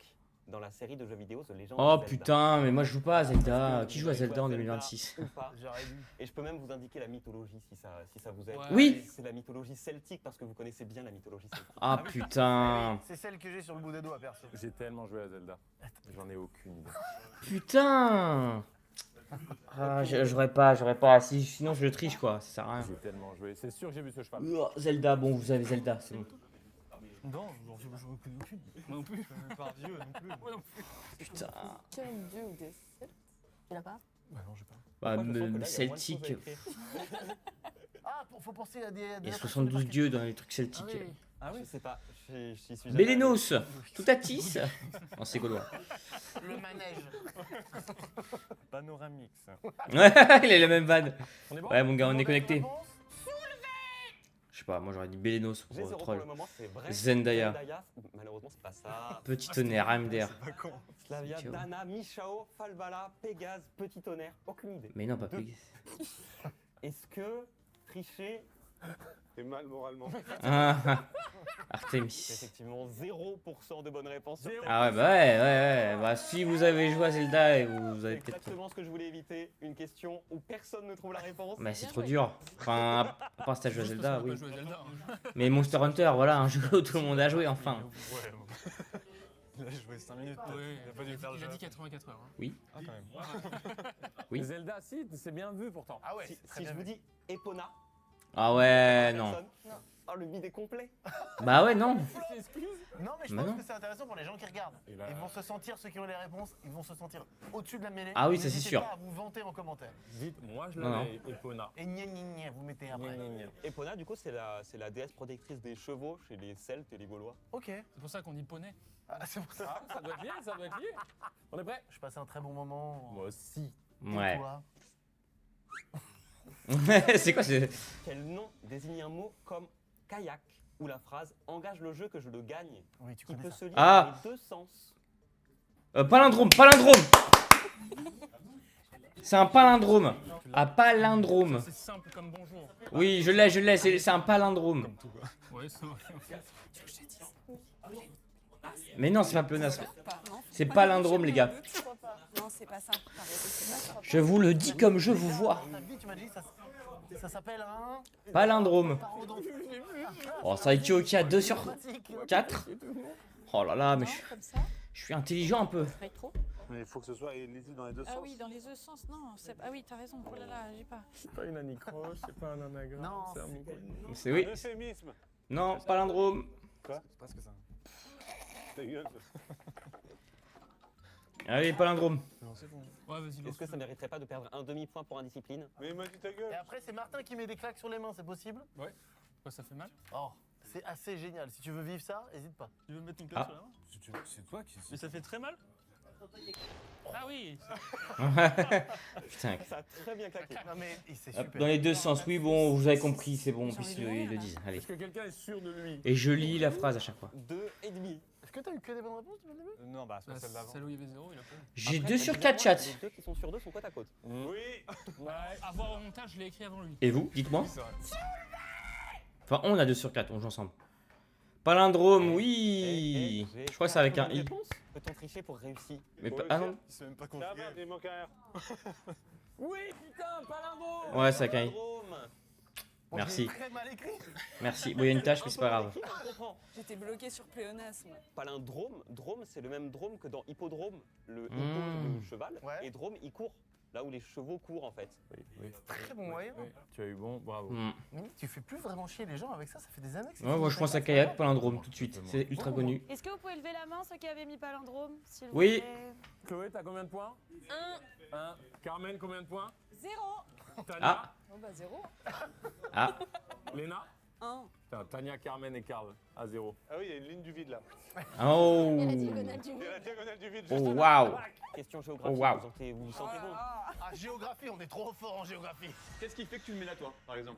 S9: dans la série de jeux vidéo The Legend
S1: Oh
S9: of Zelda?
S1: putain, mais moi je joue pas à Zelda. Qui joue à Zelda en 2026?
S9: Ou pas.
S5: J'aurais dû.
S9: Et je peux même vous indiquer la mythologie si ça vous aide.
S10: Ouais.
S1: Oui.
S9: C'est la mythologie celtique parce que vous connaissez bien la mythologie celtique.
S1: Ah putain.
S5: C'est celle que j'ai sur le bout des doigts, perso.
S2: J'ai tellement joué à Zelda. J'en ai aucune idée.
S1: Putain. Ah, j'aurais pas. Sinon je triche quoi, ça sert à rien.
S2: J'ai tellement joué. C'est sûr que j'ai vu ce cheval.
S1: Zelda, bon, vous avez Zelda, c'est bon.
S5: Non, je ne joue aucune.
S10: Moi non plus.
S11: Par Dieu, non plus.
S10: Moi non plus.
S1: Putain.
S4: Quel dieu ou des Celtes? Tu l'as pas?
S11: Bah non, j'ai pas.
S1: Bah,
S9: Moi, je sens que là, il y a moins de choses à
S1: celtique.
S9: écrire.
S5: Ah, faut penser à des.
S1: Il y a 72 dieux dans les trucs
S10: Ah
S1: celtiques.
S10: oui.
S9: Ah oui, je sais pas. J'y suis jamais
S1: Bélénos, Toutatis. Non, c'est gaulois.
S5: Le manège.
S2: Panoramix.
S1: Ouais, il a la même vanne.
S2: On est bon?
S1: Ouais, mon gars, on est
S5: Mauvaise
S1: connecté.
S5: réponse.
S1: Je sais pas, moi j'aurais dit Bélénos
S9: J'ai
S1: pour
S9: zéro pour
S1: troll.
S9: le moment, c'est vrai.
S1: Zendaya.
S9: Malheureusement, c'est pas ça.
S1: Petit tonnerre, MDR.
S9: Slavia,
S1: Ciao.
S9: Dana, Michao, Falbala, Pégase, Petit Tonnerre, aucune idée.
S1: Mais non, pas
S9: Deux.
S1: plus.
S9: Est-ce que tricher,
S3: T'es mal moralement.
S1: Ah, Artemis.
S9: c'est effectivement 0% de bonnes réponses sur cette
S1: Ah ouais, bah ouais. Bah si vous avez joué à Zelda et vous
S9: C'est
S1: avez peut-être.
S9: exactement ce que je voulais éviter, une question où personne ne trouve la réponse.
S1: Bah c'est trop dur. Enfin, à part si t'as joué à
S10: Juste
S1: Zelda,
S10: parce qu'on a
S1: oui.
S10: pas joué à Zelda, hein.
S1: Mais Monster Hunter, voilà, un jeu où tout le monde a joué, enfin.
S11: Il a joué 5 minutes.
S10: Ouais,
S11: Il a pas dû faire le
S10: il a
S11: jeu.
S10: dit 84 heures. Hein.
S1: Oui.
S11: Ah, quand même.
S1: Oui.
S2: Zelda, si, c'est bien vu pourtant.
S5: Ah ouais,
S9: Si,
S5: c'est très
S9: si
S5: bien
S9: je vous
S5: vu.
S9: dis Epona,
S1: Ah ouais, non.
S9: personne. Oh, le bide est complet.
S1: Bah ouais, non.
S5: Non, mais je
S1: Bah
S5: pense
S1: non.
S5: que c'est intéressant pour les gens qui regardent.
S2: Et là-
S5: Ils vont se sentir, ceux qui ont les réponses, ils vont se sentir au-dessus de la mêlée.
S1: Ah oui, ça, c'est
S5: N'hésitez
S1: sûr.
S5: pas à vous vanter en commentaire.
S2: Dites, moi je
S1: Non,
S2: l'avais, Epona.
S5: Et gna gna gna, vous mettez après.
S9: Epona, du coup, c'est la déesse protectrice des chevaux chez les Celtes et les Gaulois.
S5: Ok.
S10: C'est pour ça qu'on dit poney.
S5: Ah, c'est pour ça.
S2: Ah, ça doit être lié, ça doit être lié. On est prêt?
S5: Je passe un très bon moment.
S2: Moi aussi.
S5: Et
S1: Ouais.
S5: toi
S1: C'est quoi c'est.
S9: Quel nom désigne un mot comme kayak où la phrase engage le jeu que je le gagne,
S5: Oui, tu
S9: qui
S5: connais
S9: peut
S5: ça.
S9: se lire
S1: Ah.
S9: dans les deux sens.
S1: Palindrome. C'est un palindrome. Un palindrome.
S10: C'est simple comme bonjour.
S1: Oui, je l'ai, c'est un palindrome.
S10: Ouais, c'est vrai.
S1: Mais non, c'est pas pléonasme.
S12: Non.
S1: C'est palindrome, les gars.
S12: Non, c'est pas ça. T'as raison, c'est pas ça.
S1: Je vous le dis comme je vous vois.
S5: Dans ta vie, tu m'as dit, ça s'appelle un
S1: Palindrome.
S5: parodon.
S1: Oh, ça va être qui a 2 sur 4. Oh là là, mais
S12: Non, comme ça.
S1: je suis intelligent un peu.
S12: Pas trop.
S3: Mais il faut que ce soit lisible dans les deux
S12: Ah
S3: sens.
S12: oui, dans les deux sens, non. Ah oui, t'as raison. Oh là là, j'ai pas.
S2: C'est pas une anicroche, c'est pas un anagramme.
S5: Non,
S2: c'est un
S5: c'est-
S2: mot.
S1: C'est oui.
S3: Un euphémisme.
S1: Non, palindrome.
S11: C'est presque ça.
S3: Ta gueule.
S1: Allez, palindrome.
S11: Non, c'est bon.
S10: Ouais, vas-y,
S9: Est-ce que ça mériterait pas de perdre un demi-point pour indiscipline?
S3: Mais il m'a dit ta
S5: Et
S3: gueule.
S5: après, c'est Martin qui met des claques sur les mains, c'est possible?
S10: Ouais, ça fait mal.
S5: Oh, c'est assez génial. Si tu veux vivre ça, hésite pas.
S10: Tu veux me mettre une claque
S1: Ah.
S10: sur la main?
S11: C'est toi qui.
S10: Mais ça fait très mal. Ah oui.
S1: Putain.
S9: Ça a très bien claqué.
S5: Non mais c'est
S1: Hop,
S5: super.
S1: dans les deux sens, oui, bon, vous avez compris, c'est bon, puisqu'ils le disent. Allez.
S2: Est-ce que quelqu'un est sûr de lui?
S1: Et je lis la phrase à chaque fois.
S9: 2,5.
S5: Est-ce que t'as eu que des bonnes réponses depuis le début?
S11: Non, bah, c'est
S10: Bah,
S11: pas celle d'avant.
S10: celle où il y avait 0, il a pas eu.
S1: J'ai
S9: Après,
S1: 2 sur
S9: évidemment,
S1: 4 chats.
S9: Les deux qui sont sur deux sont côte à côte.
S3: Oui.
S10: Ouais, avoir au montage, je l'ai écrit avant lui.
S1: Et vous, dites-moi.
S11: Oui, c'est vrai.
S1: Enfin, on a 2 sur 4, on joue ensemble. Palindrome,
S9: Eh,
S1: oui.
S9: j'ai
S1: Je crois que c'est avec un
S9: quatre
S1: i.
S9: réponses. Peut-on tricher pour réussir?
S1: Mais
S3: Faut
S1: pas.
S3: le
S1: Ah
S3: dire.
S1: non.
S11: Il s'est même pas
S3: Ça va,
S11: confié.
S3: il manque un R.
S9: Oui, putain, palindrome.
S1: Ouais, c'est avec un i.
S9: Palindrome.
S5: Bon,
S1: Merci.
S5: j'ai très mal écrit.
S1: Merci. Bon, il y a une tâche, mais c'est pas grave.
S9: Un peu mal écrit, mais on comprend.
S12: J'étais bloquée sur pléonasme.
S9: Palindrome, drome, c'est le même drome que dans hippodrome, le hippo,
S1: Mmh.
S9: le cheval,
S5: Ouais.
S9: et drome, il court. Là où les chevaux courent en fait.
S5: Très bon moyen.
S2: Tu as eu bon, bravo.
S1: Hmm.
S5: Mais tu fais plus vraiment chier les gens avec ça, ça fait des années que c'est.
S1: Ouais, moi je pense à kayak, palindrome tout de suite. C'est ultra connu.
S12: Est-ce que vous pouvez lever la main, ceux qui avaient mis palindrome, s'il vous
S1: Oui.
S12: plaît?
S2: Chloé, t'as combien de points? 1. Carmen, combien de points?
S12: 0.
S2: Tania?
S1: Ah.
S12: Oh bah 0.
S1: Ah,
S2: Léna?
S12: 1.
S2: Putain, Tania, Carmen et Karl à 0.
S3: Ah oui, il y a une ligne du vide là.
S1: oh.
S12: Et la diagonale du
S3: Il y a
S12: vide.
S3: la diagonale du vide.
S1: Oh
S3: juste là.
S1: waouh.
S9: Question géographique,
S1: Oh, waouh.
S9: vous vous sentez bon?
S5: Ah, géographie, on est trop fort en géographie.
S11: Qu'est-ce qui fait que tu le mets là, toi, par exemple?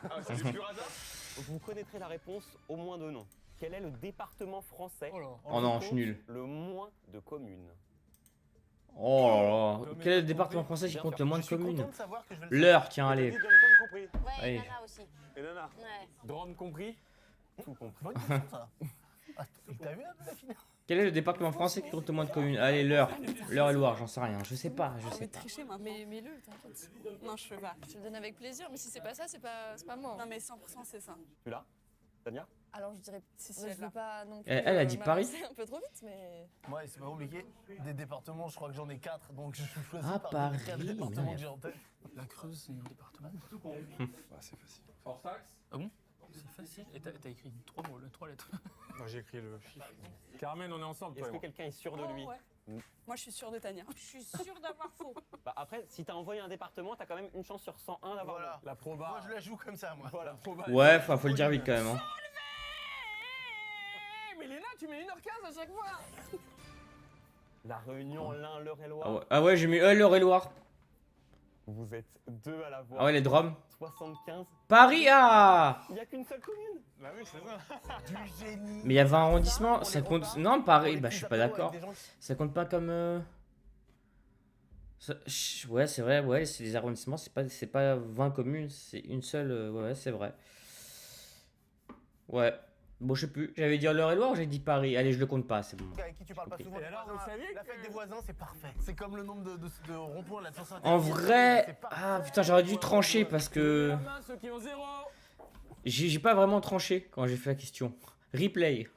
S11: Ah, c'est du pur hasard?
S9: Vous connaîtrez la réponse au moins de noms. Quel est le département français
S10: Oh là.
S1: Oh non, je suis nul.
S9: le moins de communes?
S1: Oh là là. Quel est le département français qui compte le moins de
S5: Je suis
S1: communes?
S5: content de savoir que je vais le
S1: L'heure, tiens,
S3: T'as
S1: allez.
S3: dit Dom-Tom compris.
S12: Ouais,
S1: Allez.
S12: et Nana aussi.
S3: Et Nana.
S12: Ouais.
S2: Drôme compris?
S9: Tout compris.
S5: Bonne question ça. Ah, t'as vu un peu la finale?
S1: Quel est le département français qui compte le moins de communes? Allez, l'heure. L'heure et Loire, j'en sais rien. Je sais pas, je sais pas.
S12: Tricher maintenant. Mais mets-le, t'inquiète. Non, je peux pas. Je te le donne avec plaisir, mais si c'est pas ça, c'est pas moi. Non, mais 100% c'est ça.
S9: Tu l'as? Tania?
S12: Alors je dirais.
S4: Si,
S12: je veux pas non plus.
S1: Elle a dit Paris.
S12: m'avancer un peu trop vite, mais.
S5: Moi, c'est pas compliqué. Des départements, je crois que j'en ai 4, donc je choisis
S1: Ah,
S5: parmi les 4
S1: Paris,
S5: départements
S1: merde.
S5: que j'ai en tête.
S10: La Creuse, c'est un département.
S11: Ah, c'est facile.
S2: Forsax?
S10: Ah bon? C'est facile. Et t'as écrit 3 lettres.
S11: Moi, j'ai écrit le chiffre.
S2: Carmen, on est ensemble, toi
S9: Est-ce
S2: et
S9: que
S2: moi.
S9: quelqu'un est sûr de lui?
S12: Moi, je suis sûre de Tania. Je suis sûre d'avoir faux.
S9: Bah après, si t'as envoyé un département, t'as quand même une chance sur 101 d'avoir
S5: Voilà.
S2: La proba.
S5: Moi, je la joue comme ça, moi.
S2: Voilà, proba.
S1: Ouais, faut le dire vite quand même. Hein.
S10: tu mets 1h15 à chaque fois.
S9: La Réunion, l'Ain, l'Eure-et-Loire.
S1: Ah ouais, j'ai mis l'Eure-et-Loire.
S9: Vous êtes 2 à la voix.
S1: Ah ouais, les drômes.
S9: 75.
S1: Paris, ah.
S9: Il n'y a qu'une seule commune.
S3: Bah oui, c'est ça.
S5: Du génie.
S1: Mais il y a 20 arrondissements, ça compte.
S5: repas,
S1: Non, Paris,
S5: pour
S1: bah
S5: les
S1: je suis
S5: petits
S1: pas
S5: apéros
S1: d'accord.
S5: avec des gens
S1: Ça compte pas comme. Ouais, c'est vrai, ouais, c'est des arrondissements, c'est pas 20 communes, c'est une seule. Ouais, c'est vrai. Ouais. Bon, je sais plus, j'avais dit l'Eure-et-Loire ou j'ai dit Paris? Allez, je le compte pas, c'est bon.
S5: Avec qui tu parles pas
S1: Ok.
S5: souvent.
S3: Et alors, vous saviez
S5: La fête des voisins, c'est parfait. C'est comme le nombre de ronds-points de la 150.
S1: En vrai.
S5: C'est parfait.
S1: Ah putain, j'aurais dû trancher parce que.
S10: La main, ceux qui ont 0.
S1: J'ai pas vraiment tranché quand j'ai fait la question. Replay.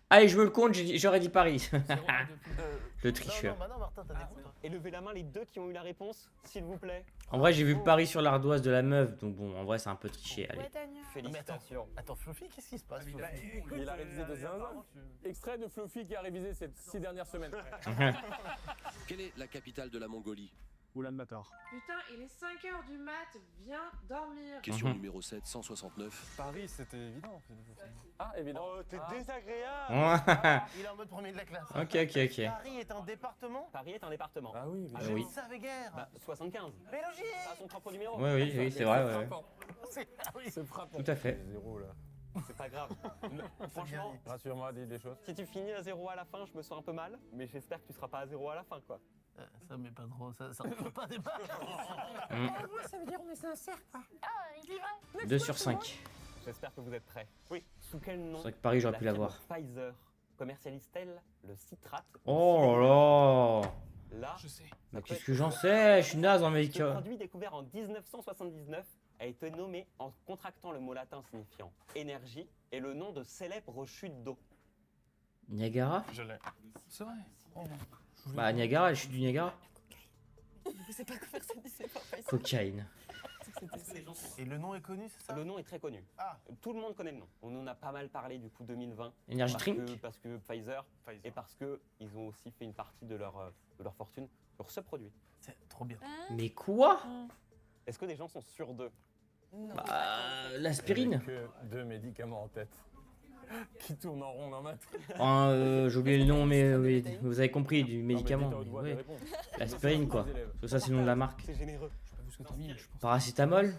S1: Allez, je me le compte, j'aurais dit Paris. Le tricheur.
S5: Non, bah non, Martin, t'as des coups, toi.
S9: Et levez la main les 2 qui ont eu la réponse, s'il vous plaît.
S1: En vrai, j'ai vu Paris sur l'ardoise de la meuf, donc bon, en vrai, c'est un peu triché. Allez.
S4: Ouais, Tania.
S9: Félicitations.
S5: Attends, Fluffy, qu'est-ce qui se passe Fluffy
S2: Il a révisé de zinzin. Extrait de Fluffy qui a révisé ces 6 dernières semaines.
S8: Quelle est la capitale de la Mongolie?
S10: Oulan-Bator.
S12: Putain, il est 5h du mat, viens dormir.
S8: Question
S1: Mhm.
S8: numéro 7, 169.
S11: Paris, c'était évident.
S2: Ah, évidemment.
S3: Oh, t'es
S2: Ah.
S3: désagréable.
S5: Il est en mode premier de la classe.
S1: Ok, ok.
S5: Paris est un département.
S9: Paris est un département.
S2: Ah oui,
S5: Ah,
S2: évidemment.
S5: je
S1: oui.
S5: ne savais guère.
S9: Bah, 75.
S5: Mais logique.
S9: Ça a son propre numéro.
S1: Oui, oui, oui, c'est vrai, ouais.
S5: Ah oui.
S2: C'est frappant.
S1: Tout à fait.
S2: Zéro là.
S9: C'est pas grave. Franchement,
S2: Rassure-moi, dis des choses.
S9: si tu finis à 0 à la fin, je me sens un peu mal. Mais j'espère que tu seras pas à 0 à la fin, quoi.
S5: Ça met pas trop, ça ne pas des balles.
S12: Ça veut dire on est sincère, quoi.
S1: 2 sur 5.
S9: J'espère que vous êtes prêts. Oui. Sous quel nom
S1: C'est vrai que Paris, j'aurais
S9: la
S1: pu
S9: firme
S1: l'avoir.
S9: Pfizer commercialise-t-elle le citrate?
S1: Oh là là.
S9: Là,
S10: Je sais.
S1: Mais qu'est-ce que j'en sais? Je suis naze en
S9: ce
S1: make-up.
S9: produit découvert en 1979 a été nommé en contractant le mot latin signifiant énergie et le nom de célèbre chute d'eau.
S1: Niagara?
S10: Je l'ai. C'est vrai.
S1: Bah, Niagara, la chute du Niagara.
S12: Je sais pas quoi faire, ça dit, c'est pas facile.
S1: Cocaïne.
S5: Et le nom est connu, c'est ça?
S9: Le nom est très connu.
S5: Ah.
S9: Tout le monde connaît le nom. On en a pas mal parlé du coup 2020.
S1: Energy
S9: parce
S1: drink?
S9: parce que Pfizer, et parce que ils ont aussi fait une partie de leur fortune sur ce produit.
S5: C'est trop bien.
S1: Mais quoi?
S9: Est-ce que des gens sont sûrs d'eux?
S1: Bah, l'aspirine.
S2: Que 2 médicaments en tête. Qui tournent en rond dans ma tête.
S1: J'ai oublié le nom, mais oui, vous avez compris, du
S2: Non, mais
S1: médicament.
S2: dites à haute voix
S1: Oui.
S2: des réponses.
S1: L'aspirine, quoi. Parce que ça, c'est le nom de la marque.
S9: C'est généreux.
S10: Je sais pas ce que t'as mis, mais je pense
S1: Paracétamol?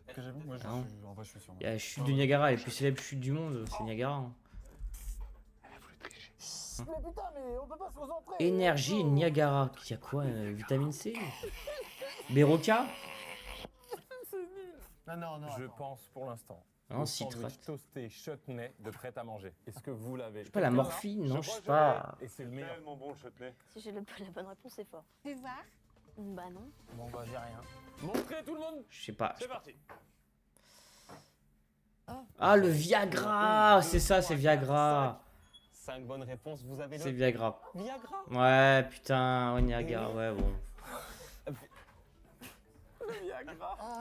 S11: Que j'avoue, moi,
S1: Ah non.
S11: en vrai, je suis sûr.
S1: Il y a la chute du Niagara, la plus célèbre chute du monde, c'est Niagara. Hein.
S5: Mais putain, mais on peut pas se concentrer.
S1: Énergie Niagara. Il y a quoi? Vitamine C? Béroca?
S5: Non.
S2: Je pense pour l'instant.
S1: Non,
S2: au
S1: citrate.
S2: sandwich toasté chutney de prêt à manger. Est-ce que vous l'avez?
S1: Je sais pas, la morphine, non, je sais pas.
S2: Et c'est le meilleur.
S3: Tellement bon le chutney.
S4: Si j'ai la bonne réponse, c'est fort.
S12: Fais voir.
S4: Bah non.
S5: Bon, bah, j'ai rien.
S2: Montrez tout le monde.
S1: Je sais pas.
S3: C'est parti.
S1: Ah, le Viagra! C'est ça, c'est Viagra.
S9: 5 bonnes réponses, vous avez
S1: C'est
S9: le
S1: Viagra.
S9: Viagra.
S1: Ouais, putain, ouais, Niagara, ouais, bon.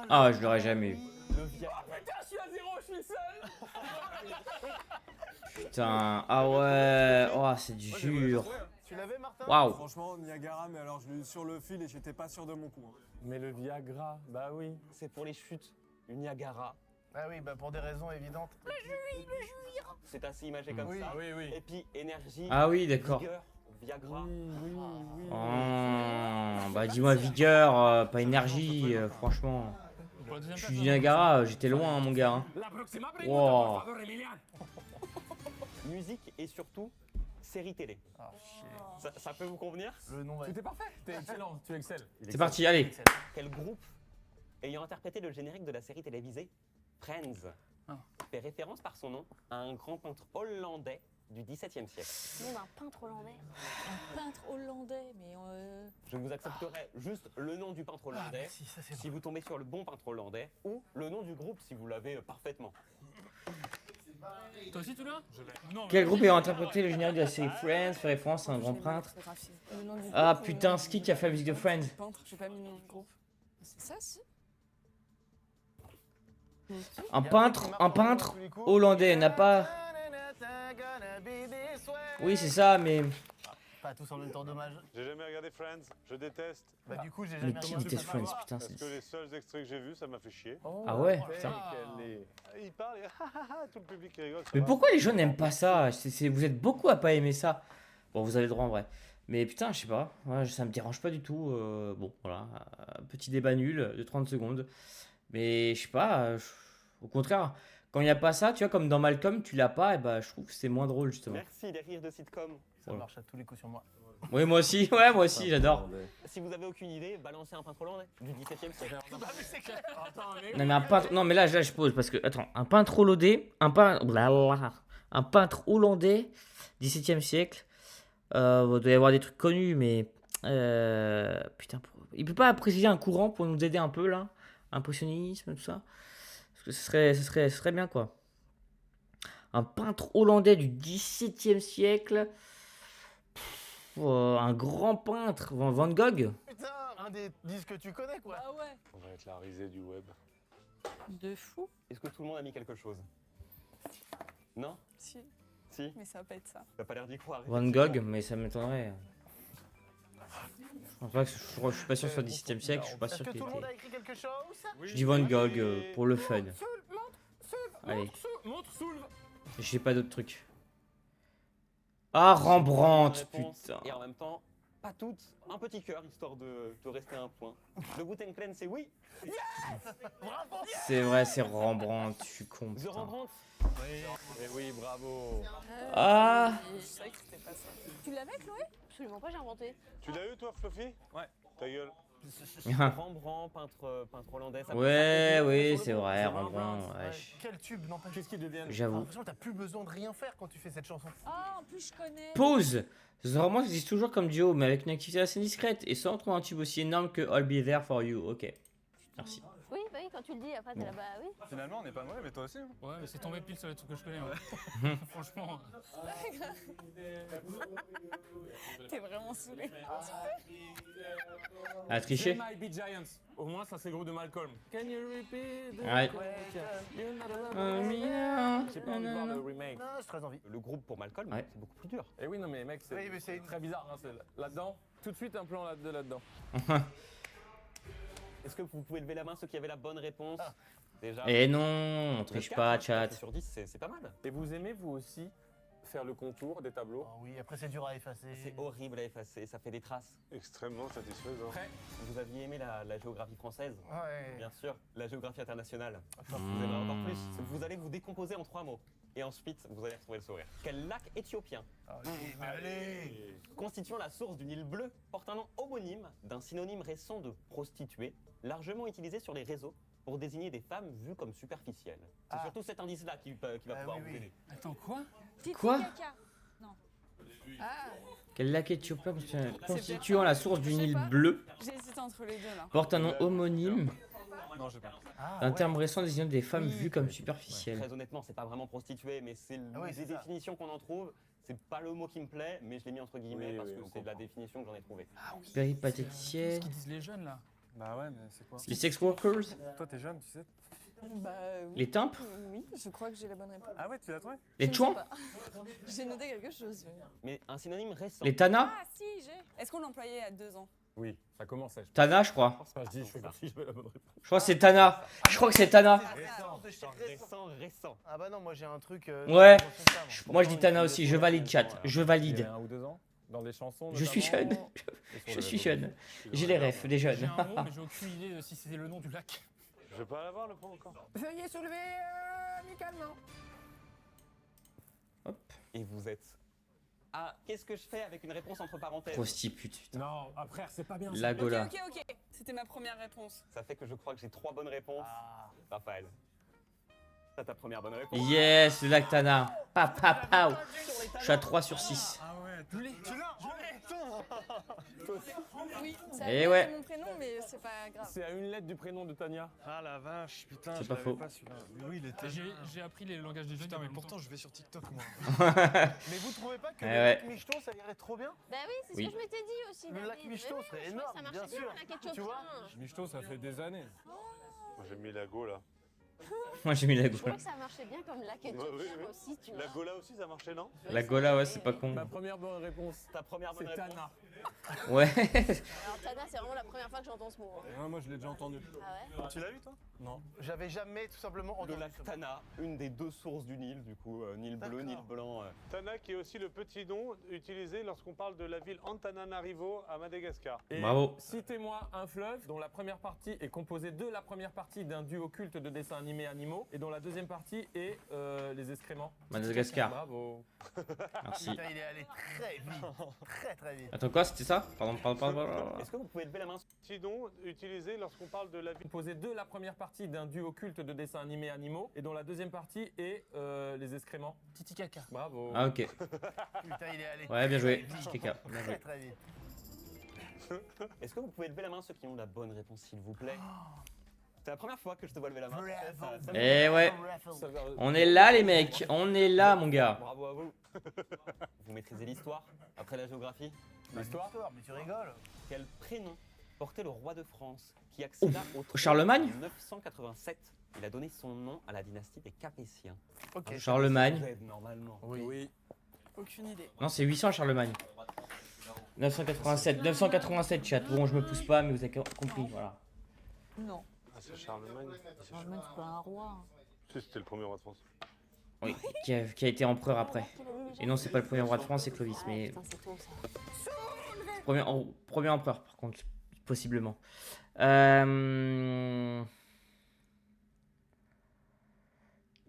S1: Ah, je l'aurais jamais eu.
S9: Le Viagra.
S2: Putain, je suis à 0, je suis seul.
S1: Putain, ah ouais, oh, c'est dur.
S5: Tu l'avais, Martin?
S1: Waouh.
S11: Franchement, Niagara, mais alors je l'ai eu sur le fil et j'étais pas sûr de mon coup.
S2: Mais le Viagra, bah oui.
S9: C'est pour les chutes. Le Niagara.
S5: Ah oui, bah pour des raisons évidentes.
S9: C'est assez imagé comme
S5: Oui.
S9: ça.
S2: Ah oui, oui.
S9: Et puis énergie.
S1: Ah oui, d'accord.
S9: Vigueur, Viagra.
S1: Oh, bah dis-moi vigueur, pas énergie, franchement. Je suis du Niagara, j'étais loin, mon gars. Hein. Wow.
S9: Musique et surtout série télé.
S5: Ah, chier.
S9: Ça peut vous convenir?
S5: Le nom va
S2: C'était parfait. T'es excellent, tu excelles.
S1: C'est parti, allez.
S9: Quel groupe ayant interprété le générique de la série télévisée Friends fait référence par son nom à un grand peintre hollandais du XVIIe siècle?
S4: Nom d'un peintre hollandais.
S12: Un peintre hollandais, mais
S9: Je vous accepterai juste le nom du peintre hollandais
S5: Si, ça c'est
S9: si vous tombez sur le bon peintre hollandais ou le nom du groupe si vous l'avez parfaitement.
S10: Toi aussi, tu l'as? Je l'ai. Non,
S1: Quel groupe ayant interprété le générique de la série Friends fait référence à un grand peintre?
S12: le nom du
S1: Ah
S12: groupe,
S1: putain, c'est qui a fait la musique de Friends?
S12: Peintre, j'ai pas mis le nom du groupe. C'est ça, si?
S1: Un peintre hollandais n'a pas. Oui, c'est ça, mais
S5: Pas tous en même temps, dommage.
S3: J'ai jamais regardé Friends, je déteste.
S5: Bah du coup, j'ai
S1: Mais
S5: jamais
S1: qui
S5: regardé.
S1: déteste Friends, putain,
S3: Parce que
S1: c'est...
S3: les seuls extraits que j'ai vus, ça m'a fait chier.
S1: Ah ouais, putain.
S3: Il parle et tout le public qui rigole. ça
S1: Mais
S3: va.
S1: pourquoi les gens n'aiment pas ça? Vous êtes beaucoup à pas aimer ça. Bon, vous avez le droit en vrai. Mais putain, je sais pas, ouais, ça me dérange pas du tout. Bon, voilà, un petit débat nul de 30 secondes. Mais je sais pas, au contraire, quand il n'y a pas ça, tu vois, comme dans Malcolm, tu l'as pas, et bah je trouve que c'est moins drôle justement.
S9: Merci, les rires de sitcom.
S5: Ça marche à tous les coups sur moi.
S1: Oui, moi aussi, ouais, moi aussi, j'adore.
S9: Si vous avez aucune idée, balancez un peintre hollandais du 17e siècle.
S1: Non, mais un peintre, non, mais là, je pose parce que, attends, un peintre hollandais, un peintre hollandais, 17e siècle, il doit y avoir des trucs connus, mais putain, il peut pas préciser un courant pour nous aider un peu là, impressionnisme, tout ça, parce que ce serait bien quoi. Un peintre hollandais du 17e siècle, un grand peintre, Van Gogh.
S5: Putain, un des disques que tu connais quoi.
S12: Ah ouais.
S3: On va être la risée du web.
S12: De fou.
S9: Est-ce que tout le monde a mis quelque chose? Non?
S12: Si.
S9: Si?
S12: Mais ça va pas être ça.
S9: T'as pas l'air d'y croire.
S1: Van Gogh, mais ça m'étonnerait. Je suis pas sûr que ce soit 17e siècle, je suis pas
S5: Est-ce
S1: sûr
S5: que
S1: qu'il
S5: tout le monde
S1: était.
S5: a écrit quelque chose?
S1: Je dis Van Gogh pour le fun. Allez,
S10: Montre, souleve.
S1: j'ai pas d'autres trucs. Ah, Rembrandt,
S9: Réponse,
S1: putain.
S9: Et en même temps, pas toutes. Un petit cœur, histoire de rester à un point. Le Guten Klein, c'est oui.
S1: C'est vrai, c'est Rembrandt, je suis con.
S9: The
S1: Putain.
S9: Rembrandt.
S2: Et oui, bravo.
S1: Ah,
S12: Je savais que c'était pas ça.
S4: Tu l'avais, Chloé? Absolument pas, j'ai inventé.
S3: Tu l'as eu toi, Fluffy?
S2: Ouais.
S3: Ta gueule.
S9: Rembrandt, peintre hollandais. Ça
S1: ouais,
S9: peut
S1: oui,
S9: faire
S1: c'est
S9: pour
S1: vrai,
S9: le coup.
S1: Rembrandt.
S5: Ouais.
S1: Ouais.
S5: Quel tube, n'empêche.
S2: Qu'est-ce qu'ils deviennent?
S5: J'ai
S1: J'avoue.
S5: l'impression que t'as plus besoin de rien faire quand tu fais cette chanson.
S12: Ah, en plus, je connais.
S1: Pause. The Rembrandt existe toujours comme duo, mais avec une activité assez discrète et sans trouver un tube aussi énorme que I'll Be There For You. Ok, merci.
S4: Oui, bah oui, quand tu le dis, après t'es là, bah oui.
S11: Finalement, on n'est pas mauvais, mais toi aussi. Hein.
S10: Ouais, mais c'est tombé pile sur les trucs que je connais. Ouais. Franchement.
S12: T'es vraiment saoulé.
S1: À tricher.
S2: Might Be Giants. Au moins, ça c'est le groupe de Malcolm. Can you repeat the
S1: Ouais.
S2: You're not alone. J'ai pas envie de voir le remake.
S5: Non, j'ai très envie.
S9: Le groupe pour Malcolm,
S1: Ouais.
S9: c'est beaucoup plus dur.
S2: Et oui, non, mais mec, c'est
S5: Oui, mais c'est une-
S2: très bizarre. Hein, là-dedans, tout de suite un plan là-dedans.
S9: Est-ce que vous pouvez lever la main ceux qui avaient la bonne réponse? Déjà.
S1: Et non, on triche pas, chat.
S9: 4 sur 10, c'est pas mal.
S2: Et vous aimez vous aussi faire le contour des tableaux?
S5: Oh oui, après c'est dur à effacer.
S9: C'est horrible à effacer, ça fait des traces.
S3: Extrêmement satisfaisant.
S9: Après, vous aviez aimé la géographie française?
S5: Ouais.
S9: Bien sûr. La géographie internationale.
S1: Hmm.
S9: Vous aimez encore plus. Vous allez vous décomposer en 3 mots. Et ensuite, vous allez retrouver le sourire. Quel lac éthiopien,
S5: Allez.
S9: constituant la source du Nil bleu, porte un nom homonyme d'un synonyme récent de prostituée, largement utilisé sur les réseaux pour désigner des femmes vues comme superficielles. C'est
S5: Ah.
S9: surtout cet indice-là qui va pouvoir
S5: oui,
S9: vous
S5: oui.
S9: aider.
S10: Attends, quoi?
S1: Quoi?
S12: Caca. Non. Ah,
S1: Quel lac éthiopien constituant la source du Nil
S12: pas.
S1: bleu
S12: j'ai hésité entre les deux là.
S1: porte un nom homonyme
S11: Non, j'ai pas.
S5: Ah,
S1: d'un
S5: ouais.
S1: terme récent désignant des femmes
S9: Oui.
S1: vues comme superficielles.
S9: Très honnêtement, c'est pas vraiment prostituée, mais c'est
S5: Ah oui,
S9: des
S5: c'est ça.
S9: définitions qu'on en trouve. C'est pas le mot qui me plaît, mais je l'ai mis entre guillemets
S2: Oui,
S9: parce
S2: oui,
S9: que
S2: on
S9: c'est la
S2: comprend.
S9: définition que j'en ai trouvée.
S10: C'est ce
S1: Péripatéticienne.
S10: qu'ils disent les jeunes là.
S11: Bah ouais, mais c'est quoi?
S1: Les sex workers.
S11: Toi, t'es jeune, tu sais.
S12: Bah oui.
S1: Les timpes.
S12: Oui, je crois que j'ai la bonne réponse.
S11: Ah ouais, tu l'as trouvé?
S1: Les
S12: Je ne sais
S1: chouans.
S12: pas. J'ai noté quelque chose.
S9: Mais un synonyme récent.
S1: Les tanas.
S12: Ah si, j'ai. Est-ce qu'on l'employait il y a 2 ans?
S2: Oui, ça commençait.
S1: Tana, je crois.
S2: Je dis, je fais comme si j'avais la bonne réponse.
S1: Je crois que c'est Tana. Je crois que c'est Tana.
S9: Récent.
S5: Ah bah non, moi j'ai un truc.
S1: Ouais.
S5: dans ce sens-là, moi.
S1: Moi je dis Tana aussi. Je valide, chat. Je
S2: Il y
S1: valide.
S2: avait 1 ou 2 ans dans les chansons.
S1: Je suis jeune.
S2: notamment, et sur
S1: Je
S2: les
S1: suis
S2: réseaux.
S1: jeune. J'ai les refs des
S10: J'ai
S1: jeunes.
S10: un mot, mais j'ai aucune idée de si c'était le nom du lac.
S3: Je vais pas l'avoir le point encore.
S5: Veuillez soulever amicalement.
S9: Et vous êtes. Ah, qu'est-ce que je fais avec une réponse entre parenthèses?
S1: Prostitute. Putain.
S2: Non, frère, c'est pas bien.
S1: La
S12: Ok,
S1: Gola.
S12: ok. C'était ma première réponse.
S9: Ça fait que je crois que j'ai 3 bonnes réponses.
S5: Ah.
S9: Raphaël. T'as ta première bonne réponse.
S1: Yes, le lac Tana. Pa, pa, pao. Je suis à 3 sur 6.
S10: Ah ouais, tu l'as.
S12: Oui, ça
S1: Eh
S12: a
S1: ouais.
S12: mon prénom, mais c'est pas grave.
S2: C'est à une lettre du prénom de Tania.
S11: Ah la vache, putain,
S1: C'est
S11: je
S1: pas
S11: l'avais
S1: faux.
S11: pas celui-là. Mais oui, il était.
S10: J'ai appris les langages des jeunes.
S11: Putain, mais
S10: il y a
S11: pourtant, je vais sur TikTok, moi.
S5: Mais vous trouvez pas que
S1: Eh
S5: le
S1: ouais.
S5: lac Michto ça irait trop bien?
S4: Bah oui, c'est
S1: Oui.
S4: ce que je m'étais dit aussi.
S5: Le
S4: David.
S5: lac Michto
S4: Mais
S5: serait
S4: oui,
S5: énorme,
S4: ça marche
S5: bien
S4: bien,
S5: sûr.
S4: le lac éthiopien.
S5: Tu vois?
S2: Michto, ça fait des années.
S3: Moi j'ai mis la go là.
S1: Moi j'ai mis la
S13: Je
S1: gola.
S13: trouvais que ça marchait bien comme la ketchup
S3: Ouais, oui, oui.
S13: aussi, tu
S3: La
S13: vois.
S3: gola aussi, ça marchait, non?
S1: La gola, ouais, c'est pas con.
S11: Ma première bonne réponse.
S9: Ta première bonne
S11: C'est
S9: réponse.
S11: Tana.
S1: Ouais.
S13: Alors Tana, c'est vraiment la première fois que j'entends ce mot.
S11: Ouais, moi je l'ai déjà entendu.
S13: Ah ouais?
S3: Tu l'as eu, toi?
S11: Non.
S5: J'avais jamais tout simplement
S9: Le
S5: entendu.
S9: lac Tana, une des deux sources du Nil, du coup, Nil bleu, Nil blanc.
S3: Tana, qui est aussi le petit nom utilisé lorsqu'on parle de la ville Antananarivo à Madagascar.
S2: Et
S1: Bravo.
S2: citez-moi un fleuve dont la première partie est composée de la première partie d'un duo culte de dessins animés animaux et dont la deuxième partie est les excréments.
S1: Madagascar.
S2: Bravo.
S1: Merci.
S5: Putain, il est allé très vite. Très très vite.
S1: Attends, quoi, c'était ça? Pardon.
S9: Est-ce que vous pouvez lever la main?
S3: Petit nom utilisé lorsqu'on parle de la ville.
S2: Composée de la première partie d'un duo culte de dessins animés animaux et dont la deuxième partie est les excréments.
S5: Titi caca.
S2: Bravo.
S1: Ah, ok.
S5: Putain, il est allé.
S1: Ouais, bien joué.
S5: très
S1: Petit
S5: vite.
S1: caca. Bien
S5: Très
S1: joué.
S5: très vite.
S9: Est-ce que vous pouvez lever la main ceux qui ont la bonne réponse, s'il vous plaît? C'est la première fois que je te vois lever la main. Ça
S1: Eh ouais.
S2: Ça va-
S1: On est là, les mecs. On est là, mon gars.
S9: Bravo à vous. Vous maîtrisez l'histoire après la géographie?
S5: L'histoire, mais tu rigoles.
S9: Quel prénom portait le roi de France qui accéda au trône
S1: Charlemagne
S9: en 987? Il a donné son nom à la dynastie des Capétiens.
S5: Ok.
S1: Charlemagne.
S9: Vous êtes normalement.
S2: Oui.
S12: Aucune idée.
S1: Non, c'est 800 Charlemagne. 987, chat. Bon, je me pousse pas, mais vous avez compris, voilà.
S12: Non.
S3: Ah, c'est Charlemagne.
S13: Charlemagne, c'est pas un roi.
S3: Si, c'était le premier roi de France.
S1: Oui, qui a été empereur après. Et non, c'est pas le premier roi de France, c'est Clovis, mais
S13: Putain, c'est tôt ça.
S1: premier empereur, par contre, possiblement.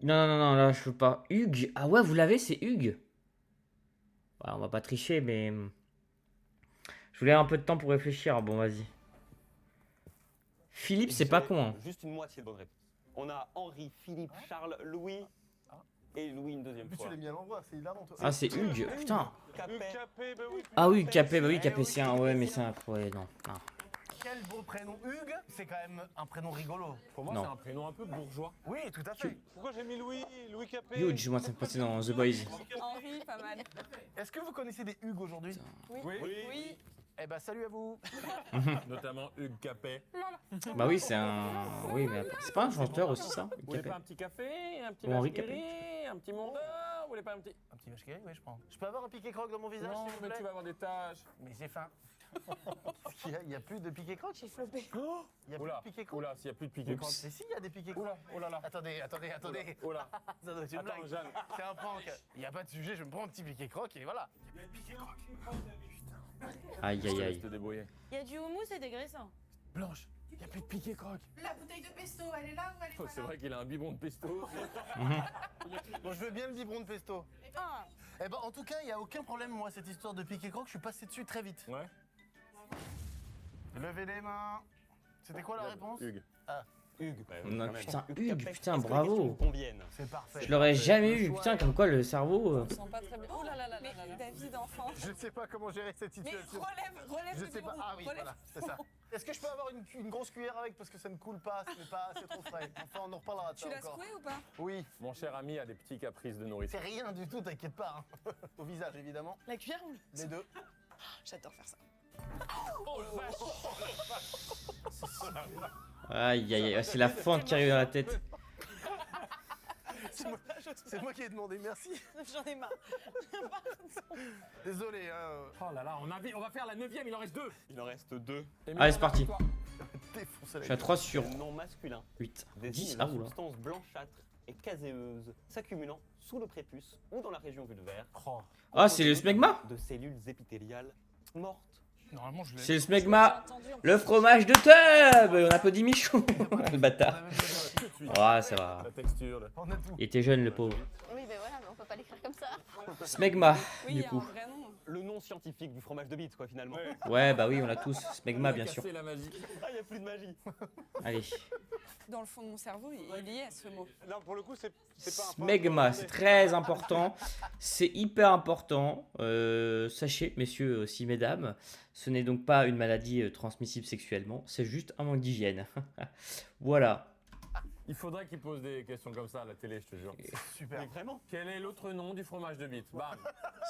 S1: Non, là, je veux pas. Hugues. Ah ouais, vous l'avez, c'est Hugues. Ouais, on va pas tricher, mais... Je voulais un peu de temps pour réfléchir. Bon, vas-y. Philippe, c'est pas con, hein.
S9: Juste une moitié de bonne réponse. On a Henri, Philippe, Charles, Louis et Louis une deuxième
S5: En plus, tu
S9: fois.
S5: l'as mis à l'endroit, c'est hilarant. toi.
S1: Ah, c'est Hugues, putain.
S9: Capet.
S3: Capet, bah oui.
S1: Ah oui, Capet, bah oui, Capétien. Ouais, mais c'est un... Ouais, non.
S5: Quel beau prénom. Hugues, c'est quand même un prénom rigolo.
S2: Pour moi,
S1: Non.
S2: c'est un prénom un peu bourgeois.
S5: Oui, tout à fait.
S3: Pourquoi j'ai mis Louis Capet?
S1: Huge, moi, ça me passait dans The Boys.
S12: Henri, pas mal.
S5: Est-ce que vous connaissez des Hugues aujourd'hui?
S12: Oui. Oui.
S5: Eh ben, salut à vous.
S2: Notamment Hugues Capet.
S1: Bah oui, c'est un... Oui, mais c'est pas un chanteur aussi, ça,
S2: Vous voulez
S1: Capet.
S2: pas un petit café, un petit
S1: Ou Henri
S2: Capet, un petit monde? Vous voulez pas un petit...
S5: Un petit vache qui rit, oui, je prends. Je peux avoir un piqué croque dans mon visage,
S2: Non,
S5: s'il vous
S2: mais
S5: plaît?
S2: tu vas avoir des taches.
S5: Mais j'ai faim. Il y a plus de piqué croque?
S12: J'ai flopé.
S5: Il y a plus
S2: Oula,
S5: de piqué croque?
S2: oula, s'il y a plus de piqué croque.
S5: Mais si, il y a des piqués croque.
S2: Oula, oh là là.
S5: Attendez.
S2: Oula.
S5: Ça doit être une
S2: Attends,
S5: blague.
S2: Jeanne.
S5: C'est un prank. Il n'y a pas de sujet, je me prends un petit piqué croque et voilà.
S1: Aïe,
S2: Je
S1: aïe,
S2: te laisse
S1: aïe.
S2: te débrouiller.
S13: Il y a du houmous et des graissins.
S2: Blanche, il n'y a plus de piqué croque.
S12: La bouteille de pesto, elle est là ou elle est
S2: Oh, c'est vrai qu'il a un bibon de pesto.
S5: Bon, je veux bien le biberon de pesto.
S12: Ah,
S5: Eh ben, en tout cas, il n'y a aucun problème, moi, cette histoire de piqué croque, je suis passé dessus très vite.
S2: Ouais.
S5: Levez les mains. C'était quoi la réponse?
S2: Hugues.
S9: Hugues. Bah,
S1: Non,
S9: quand même.
S1: putain,
S9: Hugues
S1: Hugues,
S9: Capet.
S1: putain,
S9: Est-ce que les questions
S1: bravo.
S9: vous conviennent?
S5: C'est parfait.
S1: Je l'aurais jamais
S5: Le
S1: eu,
S5: choix
S1: putain,
S5: est-
S1: comme quoi le cerveau...
S12: on sent pas très bien. Oh là là là là là. David, enfant.
S5: Je ne sais pas comment gérer cette
S12: Mais
S5: situation.
S12: relève
S5: Je
S12: le
S5: sais pas.
S12: biberon.
S5: Ah oui,
S12: Relève.
S5: voilà, c'est ça. Est-ce que je peux avoir une grosse cuillère avec parce que ça ne coule pas, c'est trop frais. Enfin, on en reparlera de ça
S12: Tu l'as
S5: encore.
S12: secoué ou pas?
S5: Oui,
S2: Mon cher ami a des petits caprices de
S5: c'est
S2: nourriture.
S5: rien du tout, t'inquiète pas. Hein. Au visage, évidemment.
S12: La cuillère ou
S5: Les deux.
S12: J'adore faire ça.
S1: Aïe, aïe, aïe, c'est la fente qui arrive dans la tête.
S5: C'est moi qui ai demandé, merci.
S12: J'en ai marre.
S5: Désolé. Hein.
S2: Oh là là, on va faire la 9ème, il en reste 2.
S9: Il en reste 2.
S1: Allez, c'est parti.
S5: Défoncé
S1: Je suis à 3 sur
S9: Le nom masculin
S1: 8.
S9: désigne
S1: 10,
S9: la
S1: ah oula.
S9: substance blanchâtre et caséeuse s'accumulant sous le prépuce ou dans la région vulvaire.
S1: Ah, c'est le smegma?
S9: De cellules épithéliales mortes.
S5: Normalement, je l'ai.
S1: C'est le smegma. Le fromage de tub. On applaudit Michou. Le bâtard. Ah, ça va.
S2: La texture.
S5: On a tout.
S1: Il était jeune, le pauvre.
S13: Oui, mais voilà, mais on peut pas l'écrire comme ça.
S1: Smegma,
S12: Oui, il
S1: du
S12: y a un
S1: coup.
S12: vrai nom.
S9: Le nom scientifique du fromage de bite, quoi, finalement.
S1: Ouais, bah oui, on l'a tous. Smegma, bien sûr.
S2: C'est la magie.
S9: Ah, il n'y a plus de magie.
S1: Allez.
S12: Dans le fond de mon cerveau, il y est ce mot.
S3: Non, pour le coup, c'est pas un
S1: Smegma, c'est très important. C'est hyper important. Sachez, messieurs, aussi mesdames, ce n'est donc pas une maladie transmissible sexuellement. C'est juste un manque d'hygiène. Voilà.
S2: Il faudrait qu'ils posent des questions comme ça à la télé, je te jure.
S5: Super.
S9: Mais vraiment.
S2: Quel est l'autre nom du fromage de bite? Bam.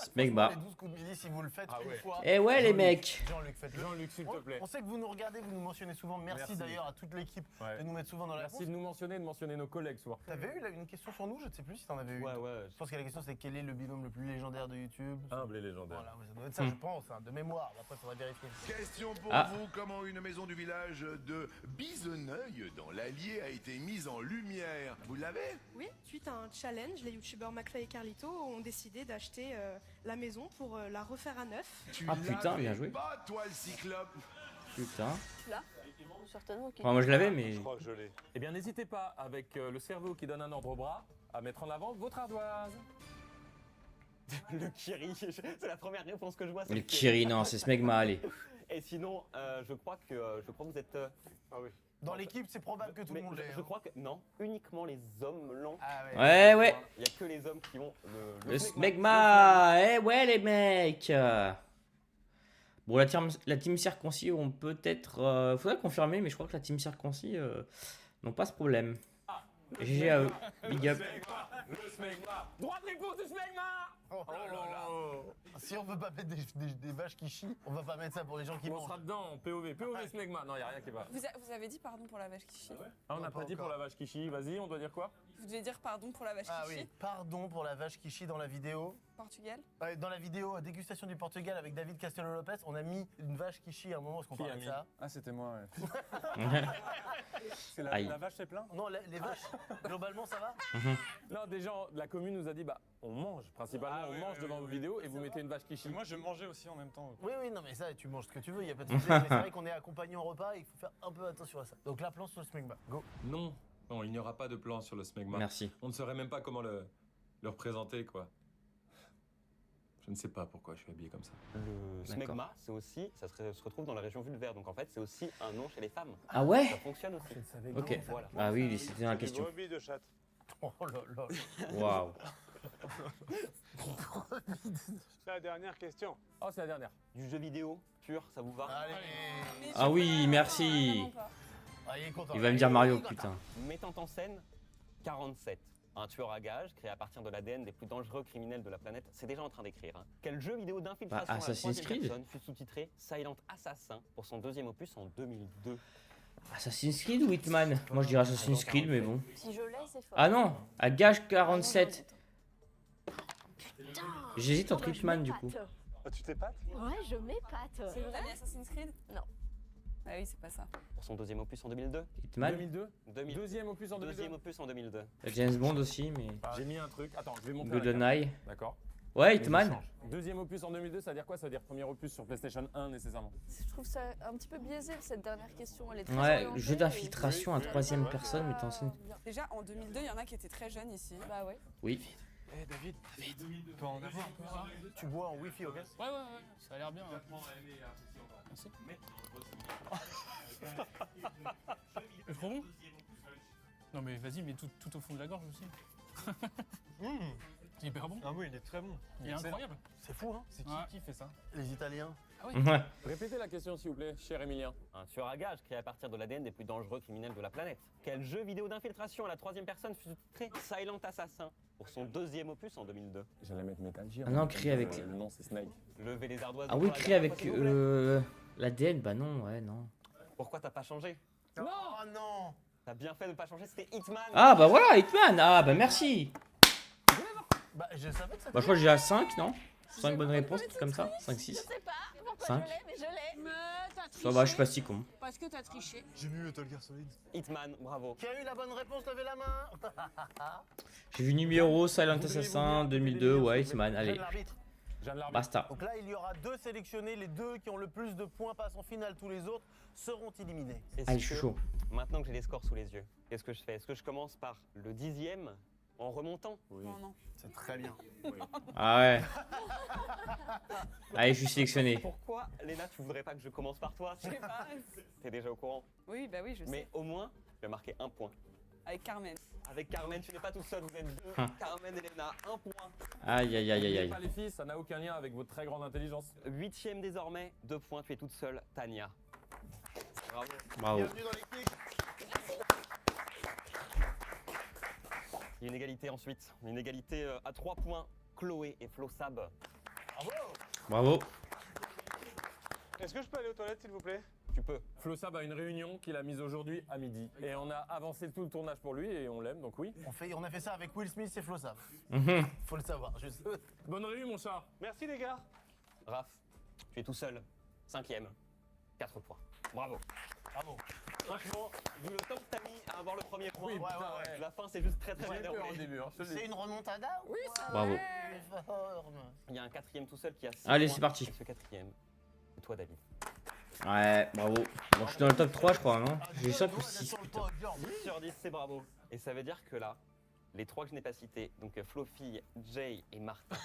S1: Smegma.
S5: Les 12 coups de midi, si vous le faites
S2: Ah
S5: une
S2: ouais.
S5: fois.
S1: Eh ouais, les mecs.
S5: Jean-Luc, faites-le.
S2: Jean-Luc, s'il te plaît.
S5: On sait que vous nous regardez, vous nous mentionnez souvent. Merci d'ailleurs à toute l'équipe
S2: Ouais.
S5: de nous mettre souvent dans la
S2: Merci de nous mentionner et de mentionner nos collègues souvent.
S5: T'avais eu là, une question sur nous? Je ne sais plus si t'en avais eu.
S9: Ouais, ouais.
S5: Je pense que la question c'est quel est le binôme le plus légendaire de YouTube?
S2: Humble et légendaire.
S5: Voilà, ouais, ça doit être ça, je pense, hein, de mémoire. Après, il faudrait vérifier.
S14: Question pour
S1: Ah.
S14: vous, comment une maison du village de Bisonneuil dans l'Allier a été mise en lumière? Vous l'avez?
S15: Oui, suite à un challenge, les youtubeurs McFly et Carlito ont décidé d'acheter la maison pour la refaire à neuf.
S1: Ah putain, bien joué.
S14: Pas toi le cyclope.
S1: Putain.
S13: Là certainement.
S1: Enfin, moi je l'avais, mais.
S3: Je crois que je l'ai.
S2: Eh bien, n'hésitez pas, avec le cerveau qui donne un ordre au bras, à mettre en avant votre ardoise.
S9: Le Kiri, c'est la première réponse que je vois. c'est
S1: Le Kiri, non, c'est Smegma, allez.
S9: Et sinon, je crois que vous êtes.
S3: Ah oui.
S5: Dans l'équipe, c'est probable que tout le monde l'ait.
S9: Je crois que non, uniquement les hommes l'ont.
S5: Ah
S1: Ouais, ouais.
S9: Il n'y a que les hommes qui ont
S1: Le Smegma. Eh ouais, les mecs. Bon, la team circoncis, on peut être. Faudrait confirmer, mais je crois que la team circoncis n'ont pas ce problème. GG à eux. Big up.
S2: Le Smegma. Droit de réponse du Smegma.
S5: Oh là là. Si on veut pas mettre des vaches qui chient, on va pas mettre ça pour les gens qui
S2: On
S5: mangent.
S2: sera dedans en POV. POV Smegma. Non, il n'y a rien qui va.
S12: Vous avez dit pardon pour la vache qui chie.
S2: Ah, on n'a pas dit pour la vache qui chie. Vas-y, on doit dire quoi?
S12: Vous devez dire pardon pour la vache
S5: Ah
S12: qui
S5: oui,
S12: chie.
S5: pardon pour la vache qui chie dans la vidéo.
S12: Portugal.
S5: Dans la vidéo dégustation du Portugal avec David Castello-Lopez, on a mis une vache qui chie à un moment parce qu'on
S11: Qui a
S5: parlait de
S11: mis
S5: ça.
S11: Ah, c'était moi, ouais. C'est
S1: Aïe.
S11: la vache, c'est plein?
S5: Non, les vaches, globalement ça va?
S2: Non, des gens de la commune nous a dit, bah, on mange principalement,
S11: Ah,
S2: on
S11: oui,
S2: mange
S11: oui,
S2: devant
S11: oui,
S2: vos
S11: oui.
S2: vidéos et vous mettez une vache qui chie.
S11: Moi, je mangeais aussi en même temps.
S5: Oui, non, mais ça, tu manges ce que tu veux, il n'y a pas de souci. Mais c'est vrai qu'on est accompagné en repas et il faut faire un peu attention à ça. Donc la planche sur le smegma, go.
S6: Non, non, il n'y aura pas de plan sur le Smegma.
S1: Merci.
S6: On ne saurait même pas comment le représenter, quoi. Je ne sais pas pourquoi je suis habillé comme ça.
S9: Le smegma, c'est aussi, ça se retrouve dans la région vulvaire, donc en fait, c'est aussi un nom chez les femmes.
S1: Ah ouais?
S9: Ça fonctionne aussi.
S1: Ok.
S9: Voilà.
S1: Ah oui, c'était la question.
S3: Brebis de chatte.
S5: Oh là là.
S1: Waouh.
S3: C'est la dernière question.
S2: Oh, c'est la dernière.
S9: Du jeu vidéo pur, ça vous va?
S5: Allez.
S1: Ah oui, merci.
S5: Ah, il est content.
S1: Il va me dire Mario, putain.
S9: Mettant en scène 47. Un tueur à gages créé à partir de l'ADN des plus dangereux criminels de la planète. C'est déjà en train d'écrire. Hein. Quel jeu vidéo d'infiltration
S1: Bah,
S9: à la
S1: Assassin's
S9: troisième
S1: Creed.
S9: personne fut sous-titré Silent Assassin pour son deuxième opus en 2002?
S1: Assassin's Creed ou Hitman? Moi je dirais Assassin's Creed, mais bon.
S13: Si je l'ai, c'est fort.
S1: Ah non, à gage 47. J'hésite entre Hitman du coup.
S3: Ah, tu t'épates?
S13: Ouais, je m'épate.
S12: C'est vous avez Assassin's Creed?
S13: Non.
S12: Ah oui, c'est pas ça.
S9: Pour son deuxième opus en 2002?
S1: Hitman?
S2: 2002. Deuxième opus en 2002.
S9: Deuxième opus en 2002.
S1: James Bond aussi, mais.
S2: J'ai mis un truc. Attends, je vais montrer.
S1: GoldenEye.
S2: D'accord.
S1: Ouais, Hitman.
S2: Deuxième opus en 2002, ça veut dire quoi? Ça veut dire premier opus sur PlayStation 1 nécessairement.
S4: Je trouve ça un petit peu biaisé cette dernière question. Elle est très
S1: Ouais,
S4: orientée
S1: jeu
S4: et-
S1: d'infiltration à troisième personne, mais en scène.
S12: Déjà, en 2002, il y en a qui étaient très jeunes ici.
S4: Bah ouais.
S1: Oui.
S11: Eh, David, tu peux en avoir un peu ça?
S5: Tu bois en wifi, ok?
S10: Ouais, ça a l'air bien. Merci. C'est trop bon? Non mais vas-y, mets tout au fond de la gorge aussi. C'est hyper bon.
S11: Ah oui, il est très bon.
S10: Il est incroyable.
S5: C'est fou, hein?
S11: C'est qui fait ça?
S5: Les Italiens.
S10: Ah oui.
S1: Ouais.
S2: Répétez la question s'il vous plaît, cher Emilien.
S9: Un tueur à gages créé à partir de l'ADN des plus dangereux criminels de la planète. Quel jeu vidéo d'infiltration à la troisième personne fut sous-titré Silent Assassin pour son deuxième opus en 2002?
S2: J'allais mettre Metal Gear.
S1: Ah non, créé avec.
S2: Le nom c'est Snake.
S9: Levez les ardoises.
S1: Ah oui,
S9: pour la
S1: créé
S9: dernière
S1: avec
S9: fois, s'il vous plaît.
S1: l'ADN. Bah non, ouais, non.
S9: Pourquoi t'as pas changé?
S5: Non! Oh non!
S9: T'as bien fait de pas changer, c'était Hitman.
S1: Ah bah voilà, Hitman. Ah bah merci.
S5: Bah, je savais que ça.
S1: Bah je crois que j'ai à 5, non? 5 bonnes réponses, truc comme ça. 5, 6.
S13: Je sais pas pourquoi
S1: 5.
S13: je l'ai, mais je l'ai.
S1: Ça va, je suis pas si con.
S13: Parce que t'as triché.
S11: J'ai mis Metal Gear Solid.
S9: Hitman, bravo.
S5: Qui a eu la bonne réponse? Levez la main!
S1: J'ai vu numéro Silent Assassin 2002, ouais, Hitman, allez.
S5: Jeanne l'arbitre.
S2: Jeanne l'arbitre.
S1: Basta.
S5: Donc là, il y aura deux sélectionnés. Les deux qui ont le plus de points passent en finale. Tous les autres seront éliminés.
S1: Ah, je suis chaud.
S9: Maintenant que j'ai les scores sous les yeux, qu'est-ce que je fais? Est-ce que je commence par le 10e en remontant?
S12: Non, non.
S5: C'est très bien.
S1: Ah ouais. Allez, je suis sélectionné.
S9: Pourquoi, Léna, tu voudrais pas que je commence par toi?
S12: Je sais pas.
S9: T'es déjà au courant?
S12: Oui, bah oui, je sais.
S9: Mais au moins, je vais marquer un point.
S12: Avec Carmen.
S9: Avec Carmen, tu n'es pas tout seul, vous êtes deux. Carmen et Léna, un point.
S1: Aïe, aïe, aïe, aïe,
S2: N'oubliez
S1: aïe.
S2: pas les filles, ça n'a aucun lien avec votre très grande intelligence.
S9: 8e désormais, 2 points, tu es toute seule, Tania. Bravo.
S1: Bravo.
S5: Bienvenue dans l'équipe.
S9: Il y a une égalité ensuite. Une égalité à 3 points. Chloé et Flo Sab.
S5: Bravo.
S1: Bravo.
S3: Est-ce que je peux aller aux toilettes, s'il vous plaît?
S9: Tu peux.
S2: Flo Sab a une réunion qu'il a mise aujourd'hui à midi. Et on a avancé tout le tournage pour lui et on l'aime, donc oui.
S5: On a fait ça avec Will Smith et Flo Sab.
S1: Mhm.
S5: Faut le savoir. Juste.
S2: Bonne réunion, mon chat.
S3: Merci, les gars.
S9: Raph, tu es tout seul. 5e. 4 points. Bravo.
S5: Bravo.
S9: Franchement, vu le temps que t'as mis à avoir le premier point,
S5: Oui, ouais.
S9: la fin c'est juste très bien
S2: J'ai eu peur au
S9: déroulé.
S2: début. Hein, je te le dis.
S5: C'est une remontada? Oui, ça
S1: Bravo.
S9: Il y a un 4e tout seul qui a 6
S1: Allez,
S9: points.
S1: c'est parti.
S9: Et ce 4e, c'est toi David.
S1: Ouais, bravo. Bon, je suis dans le top 3, je crois, non? J'ai 5 ou 6, putain.
S9: 10 sur 10, c'est bravo. Et ça veut dire que là, les 3 que je n'ai pas cités, donc Flo-Fille, Jay et Martin,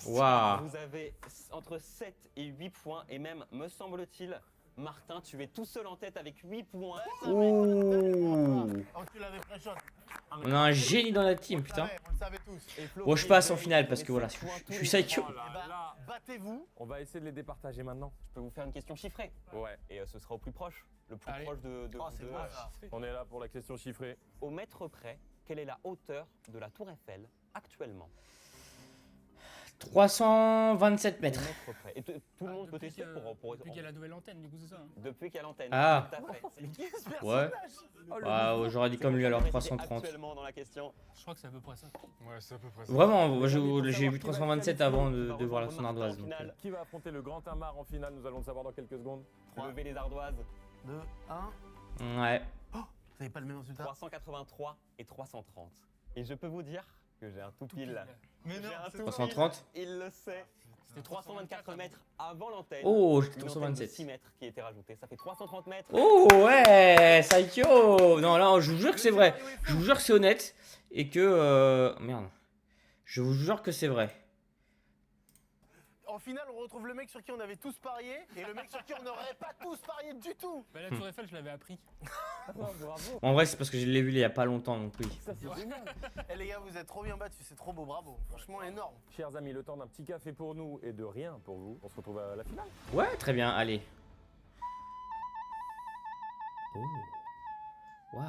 S1: Waouh.
S9: vous avez entre 7 et 8 points. Et même, me semble-t-il, Martin, tu es tout seul en tête avec 8 points.
S1: Ouh.
S5: Oh, tu l'avais pré-shot.
S1: On a un génie dans la team, putain.
S5: On le savait tous.
S9: Et Flo,
S1: Bon, je passe en finale parce que voilà, je suis psycho.
S2: Oh là là.
S5: Battez-vous.
S2: On va essayer de les départager maintenant.
S9: Je peux vous faire une question chiffrée.
S2: Ouais.
S9: Et ce sera au plus proche. Le plus
S10: Allez.
S9: proche de
S5: Oh,
S9: vous
S5: c'est
S9: deux.
S5: bon, ça.
S2: On est là pour la question chiffrée.
S9: Au mètre près, quelle est la hauteur de la tour Eiffel actuellement?
S1: 327
S9: Au
S1: mètres.
S9: mètre près. Et tout le monde peut tester pour
S10: Depuis qu'il y a la nouvelle antenne, du coup, c'est ça. hein.
S9: Depuis qu'il y a l'antenne.
S1: Ah.
S9: Tout à fait. C'est
S1: Ouais. Ah, j'aurais dit comme lui alors, 330.
S9: Actuellement dans la question.
S10: Je crois que c'est à peu près ça.
S11: Ouais, c'est à peu près ça.
S1: Vraiment, moi, j'ai vu 327 avant de voir la son ardoise. donc,
S2: Qui va affronter le Grand Amar en finale? Nous allons le savoir dans quelques secondes.
S9: Levez les ardoises.
S5: 2, 1.
S1: Ouais.
S5: Vous n'avez pas le même résultat?
S9: 383 et 330. Et je peux vous dire que j'ai un tout pile.
S5: Mais non,
S9: J'ai un
S5: c'est
S9: tout
S1: 330.
S9: pile, il le sait. C'était 324 mètres avant l'antenne.
S1: Oh, j'étais
S9: Une antenne de
S1: 327.
S9: 6 mètres qui était rajoutée. Ça fait 330 mètres.
S1: Oh ouais, psycho. Non, là, je vous jure que c'est vrai. Je vous jure que c'est honnête. Et que... Merde. Je vous jure que c'est vrai.
S5: En finale, on retrouve le mec sur qui on avait tous parié et le mec sur qui on n'aurait pas tous parié du tout.
S10: Bah, la tour Eiffel, je l'avais appris.
S2: Bravo.
S1: En vrai, c'est parce que je l'ai vu il y a pas longtemps, donc oui.
S2: Ça, c'est génial.
S5: Eh les gars, vous êtes trop bien battus, c'est trop beau, bravo. Franchement, énorme.
S2: Chers amis, le temps d'un petit café pour nous et de rien pour vous. On se retrouve à la finale.
S1: Ouais, très bien, allez. Oh. Waouh.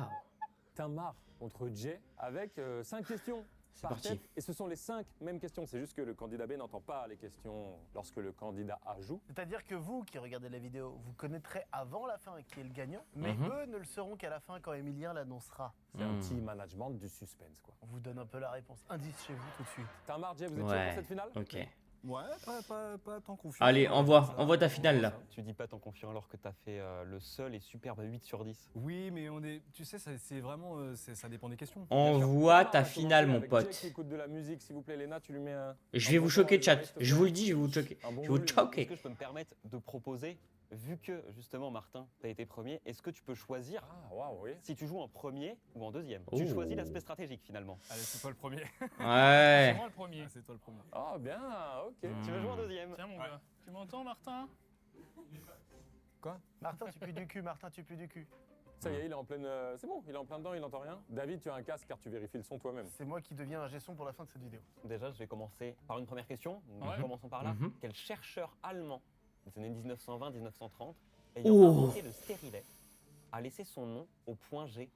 S2: Tamar contre Jay avec 5 questions.
S1: C'est
S2: par
S1: parti.
S2: tête. Et ce sont les 5 mêmes questions. C'est juste que le candidat B n'entend pas les questions lorsque le candidat A joue.
S5: C'est-à-dire que vous qui regardez la vidéo, vous connaîtrez avant la fin qui est le gagnant, mais
S1: Mhm.
S5: eux ne le sauront qu'à la fin quand Emilien l'annoncera.
S2: C'est un petit management du suspense, quoi.
S5: On vous donne un peu la réponse. Indice chez vous tout de suite.
S2: Tamar, Jay, vous êtes chaud
S1: Ouais.
S2: pour cette finale?
S1: Ok.
S11: Ouais, pas tant confiant.
S1: Allez, envoie ta finale là.
S9: Tu dis pas tant confiant alors que t'as fait le seul et superbe 8 sur 10.
S11: Oui, mais tu sais, c'est vraiment, ça dépend des questions.
S1: Envoie ta
S2: On va
S1: finale,
S2: commencer
S1: mon
S2: avec
S1: pote.
S2: Jay qui écoute de la musique, s'il vous plaît, Léna, tu lui mets un.
S1: Je vais vous choquer, chat. Je vous le dis, je vais vous choquer.
S2: Un bon
S1: Je vais vous
S2: volume.
S9: Est-ce
S1: choquer.
S9: que je peux me permettre de proposer, vu que justement Martin, t'as été premier, est-ce que tu peux choisir
S2: Ah, waouh, oui.
S9: si tu joues en premier ou en deuxième?
S1: Oh.
S9: Tu choisis l'aspect stratégique finalement.
S11: Allez, c'est toi le premier.
S10: C'est
S1: Ouais.
S10: moi le premier.
S11: C'est toi le premier.
S2: Ah, bien, ok.
S9: Tu veux jouer en deuxième?
S10: Tiens, mon gars. Tu m'entends, Martin?
S5: Martin, tu pues du cul, Martin, tu pues du cul.
S2: Ça y est, il est en pleine. C'est bon, il est en plein dedans, il n'entend rien. David, tu as un casque car tu vérifies le son toi-même.
S5: C'est moi qui deviens un gestion pour la fin de cette vidéo.
S9: Déjà, je vais commencer par une première question.
S10: Ouais.
S9: Commençons par là.
S1: Mhm.
S9: Quel chercheur allemand des années 1920-1930, ayant
S1: Oh.
S9: inventé le stérilet, a laissé son nom au point G?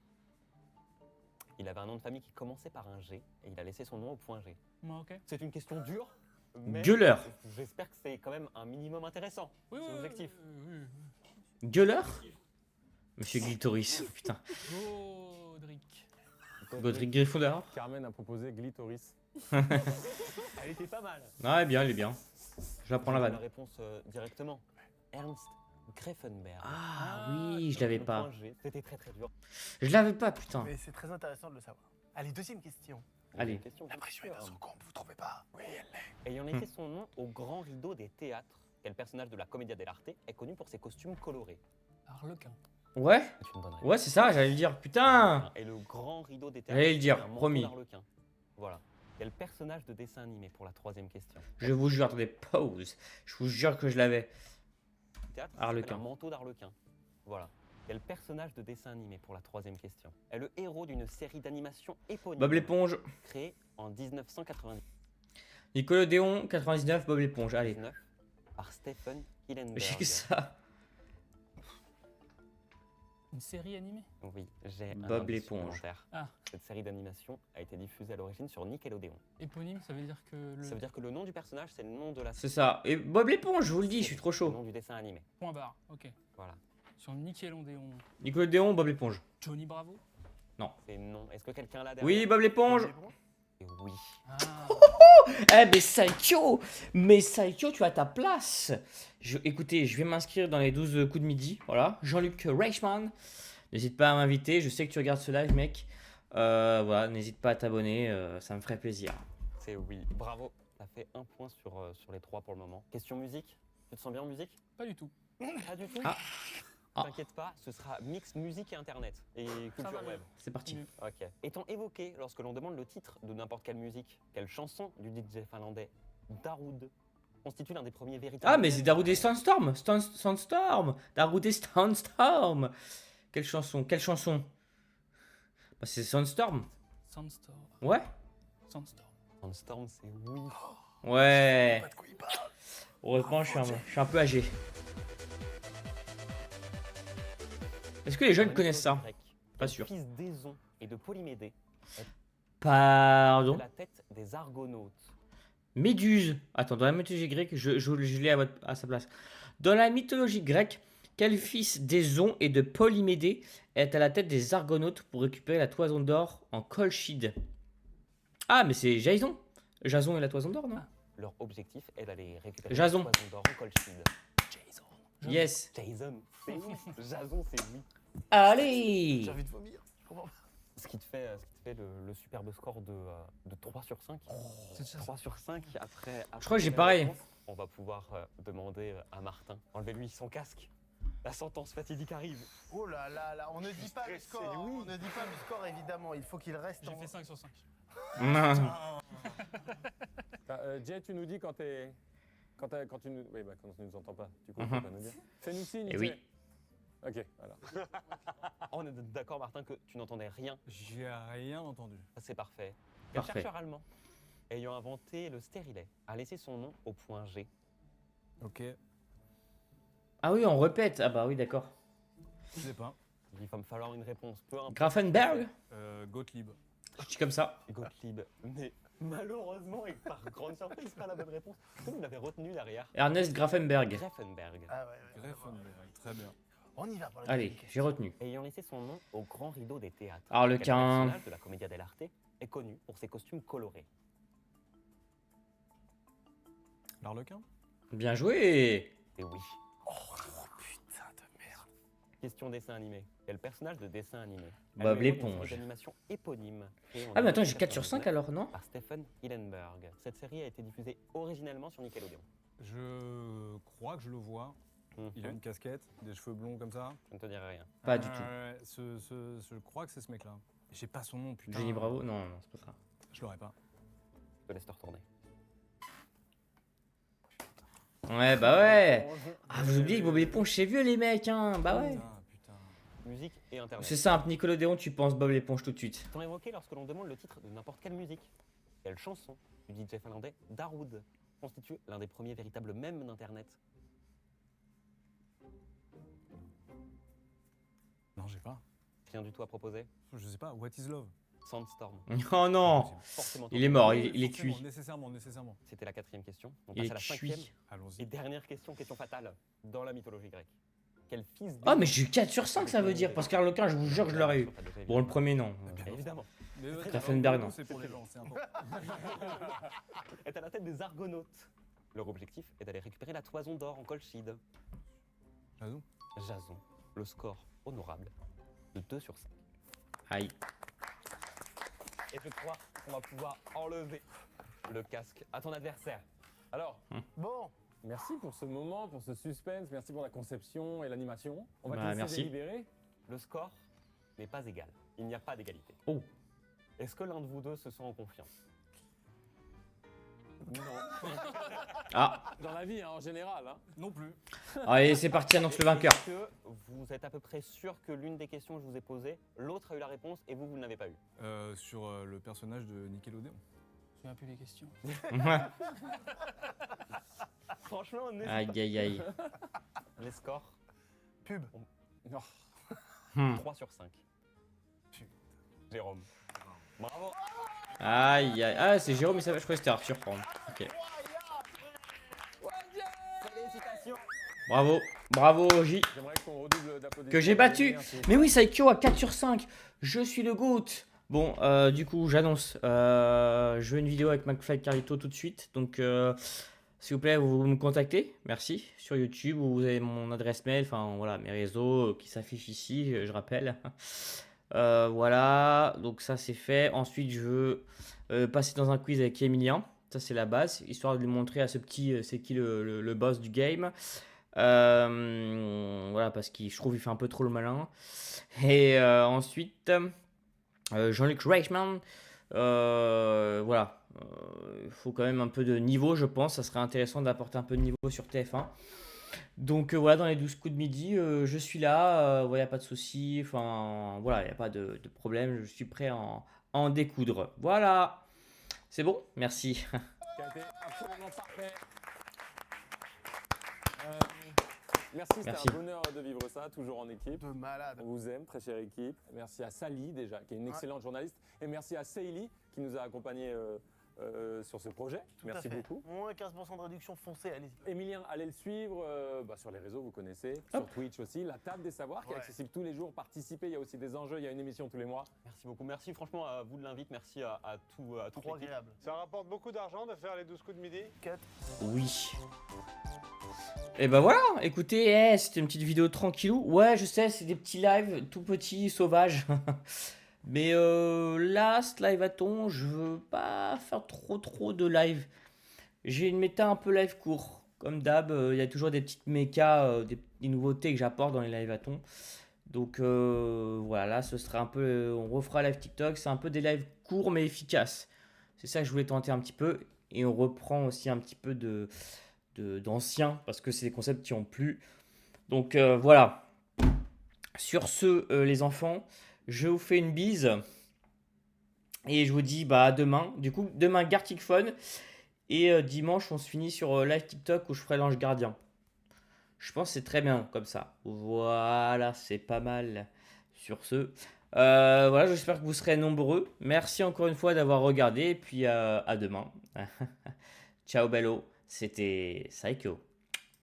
S9: Il avait un nom de famille qui commençait par un G et il a laissé son nom au point G.
S10: Ouais, ok.
S9: C'est une question dure, mais
S1: Gueuleur.
S9: j'espère que c'est quand même un minimum intéressant.
S10: Oui,
S9: c'est
S10: oui,
S9: objectif.
S10: oui.
S1: Gueuleur. Monsieur Glitoris. Putain.
S10: Godric.
S1: Godric Gryffondor.
S2: Carmen a proposé Glitoris.
S9: Elle était pas mal.
S1: Ouais, bien, il est bien. J'apprends la
S9: Je donne
S1: vanne.
S9: La réponse directement. Ernst Greffenberg.
S1: Ah oui, je l'avais
S9: Le
S1: pas.
S9: point G. C'était très très dur.
S1: Je l'avais pas, putain.
S5: Mais c'est très intéressant de le savoir. Allez, deuxième question.
S1: Allez.
S9: Une question
S5: La pression est
S9: dure.
S5: dans son compte, vous trouvez pas? Oui, elle l'est.
S9: Ayant laissé son nom au grand rideau des théâtres, quel personnage de la Commedia dell'arte est connu pour ses costumes colorés?
S10: Harlequin.
S1: Ouais.
S9: C'est une bonne réponse.
S1: Ouais, c'est ça, j'allais le dire. Putain.
S9: Et le grand rideau des théâtres.
S1: J'allais le dire,
S9: c'est un manteau
S1: promis.
S9: d'Arlequin. Voilà. Quel personnage de dessin animé pour la troisième question?
S1: Je vous jure, des pauses. Je vous jure que je l'avais.
S9: Théâtre, ça
S1: Arlequin.
S9: s'appelle un manteau d'Arlequin. Voilà. Quel personnage de dessin animé pour la troisième question est le héros d'une série d'animation éponyme
S1: Bob l'éponge.
S9: créée en 1999
S1: Nickelodeon 99, Bob l'éponge. Allez.
S9: par Stephen Hillenburg?
S1: J'ai que ça.
S10: Une série animée?
S9: Oui, j'ai un
S1: Bob
S9: indice
S1: l'éponge.
S9: supplémentaire.
S10: Ah.
S9: Cette série d'animation a été diffusée à l'origine sur Nickelodeon.
S10: Éponyme, ça veut dire que le...
S9: Ça veut dire que le nom du personnage, c'est le nom de la
S1: C'est ça. Et Bob l'éponge, je vous le dis, je suis trop
S9: le
S1: chaud.
S9: nom du dessin animé.
S10: Point barre, ok.
S9: Voilà.
S10: Sur Nickelodeon.
S1: Nickelodeon, Bob l'éponge.
S10: Johnny Bravo?
S9: C'est non. Est-ce que quelqu'un l'a derrière?
S1: Oui, Bob l'éponge.
S9: Et oui.
S10: Ah.
S1: Eh, mais Saikyo! Mais Saikyo, tu as ta place! Écoutez, je vais m'inscrire dans les 12 coups de midi. Voilà. Jean-Luc Reichmann. N'hésite pas à m'inviter. Je sais que tu regardes ce live, mec. Voilà, n'hésite pas à t'abonner. Ça me ferait plaisir.
S9: C'est oui. Bravo. T'as fait un point sur les 3 pour le moment. Question musique. Tu te sens bien en musique?
S10: Pas du tout.
S9: Pas du tout.
S1: Ah.
S9: T'inquiète pas, ce sera mix musique et internet et culture web.
S1: C'est parti.
S9: Ok. Étant évoqué lorsque l'on demande le titre de n'importe quelle musique, quelle chanson du DJ finlandais Darude constitue l'un des premiers véritables...
S1: Ah, mais c'est Darude et Sandstorm. Sandstorm. Darude et Sandstorm. Quelle chanson? Quelle chanson? Bah, c'est Sandstorm.
S10: Sandstorm.
S1: Ouais.
S10: Sandstorm.
S9: Sandstorm, c'est oui.
S1: Ouais. Heureusement, je suis un peu âgé. Est-ce que les jeunes connaissent ça? Pas sûr.
S9: Le fils d'Éson et de Polymédée est
S1: Pardon?
S9: la tête des Argonautes.
S1: Méduse. Attends, dans la mythologie grecque, je l'ai à sa place. Dans la mythologie grecque, quel fils d'Éson et de Polymédée est à la tête des Argonautes pour récupérer la toison d'or en Colchide? Ah, mais c'est Jason. Jason et la toison d'or, non?
S9: Leur objectif est d'aller récupérer
S1: Jason.
S9: la toison d'or en Colchide.
S1: Yes.
S9: Jason, c'est oui. Jason, c'est oui.
S1: Allez.
S5: J'ai envie de vomir. Je comprends pas.
S9: Ce qui te fait le superbe score de 3 sur 5. 3 sur 5 après
S1: Je crois que j'ai pareil.
S9: On va pouvoir demander à Martin, enlevez-lui son casque. La sentence fatidique arrive.
S5: Oh là là là, on ne dit pas le score.
S9: oui.
S5: On ne dit pas le score évidemment. Il faut qu'il reste.
S10: J'ai fait 5 sur 5.
S2: Jay, tu nous dis quand t'es... Quand tu nous... Oui, quand tu nous entends pas, du coup, tu peux pas nous dire. Fais-nous signe,
S1: Et oui.
S2: Jay. Ok, voilà.
S9: On est d'accord, Martin, que tu n'entendais rien.
S11: J'ai rien entendu.
S9: C'est parfait. Quel
S1: Parfait.
S9: chercheur allemand, ayant inventé le stérilet, a laissé son nom au point G?
S11: Ok.
S1: Ah oui, on répète. Ah bah oui, d'accord.
S11: Je sais pas.
S9: Il va me falloir une réponse. Peu importe.
S1: Grafenberg?
S11: Gottlieb.
S1: Je dis comme ça.
S9: Gottlieb. Mais malheureusement, et par grande surprise, pas la bonne réponse. Vous l'avez retenu derrière.
S1: Ernest Grafenberg.
S9: Greffenberg.
S5: Ah ouais.
S11: Greffenberg, très bien.
S5: On y va pour la
S1: Allez,
S5: deuxième
S1: j'ai retenu.
S9: Ayant laissé son nom au grand rideau des théâtres.
S1: Harlequin.
S9: Quel personnage de la Commedia dell'arte est connu pour ses costumes colorés?
S11: L'Arlequin?
S1: Bien joué.
S9: Et oui.
S5: Oh putain de merde.
S9: Question dessin animé. Quel personnage de dessin animé
S1: Bob l'éponge.
S9: D'animation éponyme.
S1: Ah mais attends, j'ai 4 sur 5 alors, non?
S9: Par Stephen Hillenburg. Cette série a été diffusée originellement sur Nickelodeon.
S11: Je crois que je le vois. Il a une casquette, des cheveux blonds comme ça.
S9: Je ne te dirai rien.
S1: Pas du tout.
S11: Je crois que c'est ce mec-là. J'ai pas son nom, putain.
S1: Johnny Bravo? Non, non, c'est pas ça.
S11: Je l'aurais pas.
S9: Je te laisse te retourner.
S1: Ouais, bah ouais. Ah, vous oubliez que Bob l'éponge, c'est vieux les mecs, hein. Bah ouais.
S11: Putain.
S9: Musique et internet.
S1: C'est simple, Nickelodeon, tu penses Bob l'éponge tout de suite.
S9: Sont évoqués lorsque l'on demande le titre de n'importe quelle musique. Quelle chanson du DJ finlandais Darude constitue l'un des premiers véritables mèmes d'Internet?
S11: Non, j'ai pas.
S9: Rien du tout à proposer?
S11: Je sais pas. What is love?
S9: Sandstorm.
S1: Oh non.
S9: Forcément
S1: Il est mort,
S11: Oui,
S1: il est
S11: forcément,
S1: cuit.
S11: Nécessairement.
S9: C'était la 4e question. On
S1: Il
S9: passe à la
S1: est
S9: 5e.
S1: cuit.
S11: Allons-y.
S9: Et dernière question, question fatale. Dans la mythologie grecque. Quel fils
S1: Ah, mais j'ai eu 4 sur 5, ça veut dire. Parce qu'Arlequin, je vous jure que je l'aurais eu. Bon, le premier, non.
S9: Évidemment.
S1: Grafenberg, non.
S11: C'est pour les gens, c'est important.
S9: Est à la tête des Argonautes. Leur objectif est d'aller récupérer la toison d'or en Colchide.
S11: Jason.
S9: Jason. Le score honorable de 2 sur 5.
S1: Aïe.
S9: Et je crois qu'on va pouvoir enlever le casque à ton adversaire. Alors,
S5: Bon.
S2: Merci pour ce moment, pour ce suspense, merci pour la conception et l'animation. On va
S1: Bah,
S2: te laisser
S1: merci.
S2: délibérer.
S9: le score n'est pas égal. Il n'y a pas d'égalité.
S1: Oh.
S9: Est-ce que l'un de vous deux se sent en confiance? Non.
S1: Ah.
S2: Dans la vie, hein, en général. Hein.
S11: Non plus.
S1: Allez, c'est parti, annonce le vainqueur.
S9: Est-ce que vous êtes à peu près sûr que l'une des questions que je vous ai posées, l'autre a eu la réponse et vous ne l'avez pas eu?
S11: Sur le personnage de Nickelodeon.
S10: Je me souviens plus des questions.
S9: Franchement,
S1: Aïe, aïe, aïe.
S9: Les scores.
S5: Pub.
S2: Non.
S9: 3 sur 5.
S2: Jérôme. Bravo.
S1: Aïe, aïe. Ah, c'est Jérôme, mais ça va, je crois que c'était Arthur, pardon. Ok.
S9: Félicitations.
S1: Bravo, bravo J.
S2: J'aimerais qu'on redouble d'applaudissements.
S1: Que j'ai battu.
S2: Merci.
S1: Mais oui, Saikyo à 4 sur 5. Je suis le GOAT. Bon, du coup, j'annonce. Je veux une vidéo avec McFly et Carlito tout de suite. Donc, s'il vous plaît, vous me contactez. Merci. Sur YouTube, où vous avez mon adresse mail. Enfin, voilà, mes réseaux qui s'affichent ici, je rappelle. Voilà, donc ça c'est fait. Ensuite, je veux passer dans un quiz avec Emilien. Ça, c'est la base, histoire de lui montrer à ce petit c'est qui le boss du game. Voilà, parce que je trouve qu'il fait un peu trop le malin. Et ensuite, Jean-Luc Reichmann. Voilà, il faut quand même un peu de niveau, je pense. Ça serait intéressant d'apporter un peu de niveau sur TF1. Donc voilà, dans les 12 coups de midi, je suis là, il n'y a pas de souci, enfin voilà, il n'y a pas de problème, je suis prêt à en découdre. Voilà, c'est bon, merci.
S2: Qui a été absolument parfait. Merci, c'était
S1: Merci.
S2: un bonheur de vivre ça, toujours en équipe.
S5: De malade.
S2: On vous aime, très chère équipe. Merci à Sally déjà, qui est une excellente journaliste. Et merci à Seili, qui nous a accompagnés sur ce projet.
S5: Tout
S2: Merci
S5: à fait.
S2: beaucoup.
S5: Moins 15% de réduction, foncée, allez-y.
S2: Emilien, allez le suivre sur les réseaux, vous connaissez. Sur Twitch aussi, la table des savoirs qui est accessible tous les jours. Participez, il y a aussi des enjeux, il y a une émission tous les mois.
S9: Merci beaucoup. Merci franchement à vous de l'invite. Merci à toute
S5: Trop
S9: l'équipe.
S5: agréable.
S3: Ça rapporte beaucoup d'argent de faire les 12 coups de midi.
S1: Oui. Et ben voilà, écoutez, c'était une petite vidéo tranquillou. Ouais, je sais, c'est des petits lives tout petits, sauvages. Mais là, ce live-a-t-on, je veux pas faire trop de live. J'ai une méta un peu live court. Comme d'hab, il y a toujours des petites mécas, des nouveautés que j'apporte dans les live-a-t-on. Donc voilà, là, ce sera un peu... on refera live TikTok. C'est un peu des lives courts mais efficaces. C'est ça que je voulais tenter un petit peu. Et on reprend aussi un petit peu d'anciens, parce que c'est des concepts qui ont plu. Donc voilà. Sur ce, les enfants... je vous fais une bise et je vous dis bah à demain. Du coup, demain Gartic Phone et dimanche on se finit sur live TikTok où je ferai l'ange gardien. Je pense que c'est très bien comme ça. Voilà, c'est pas mal. Sur ce, voilà, j'espère que vous serez nombreux. Merci encore une fois d'avoir regardé et puis à demain. Ciao bello, c'était Saikyo.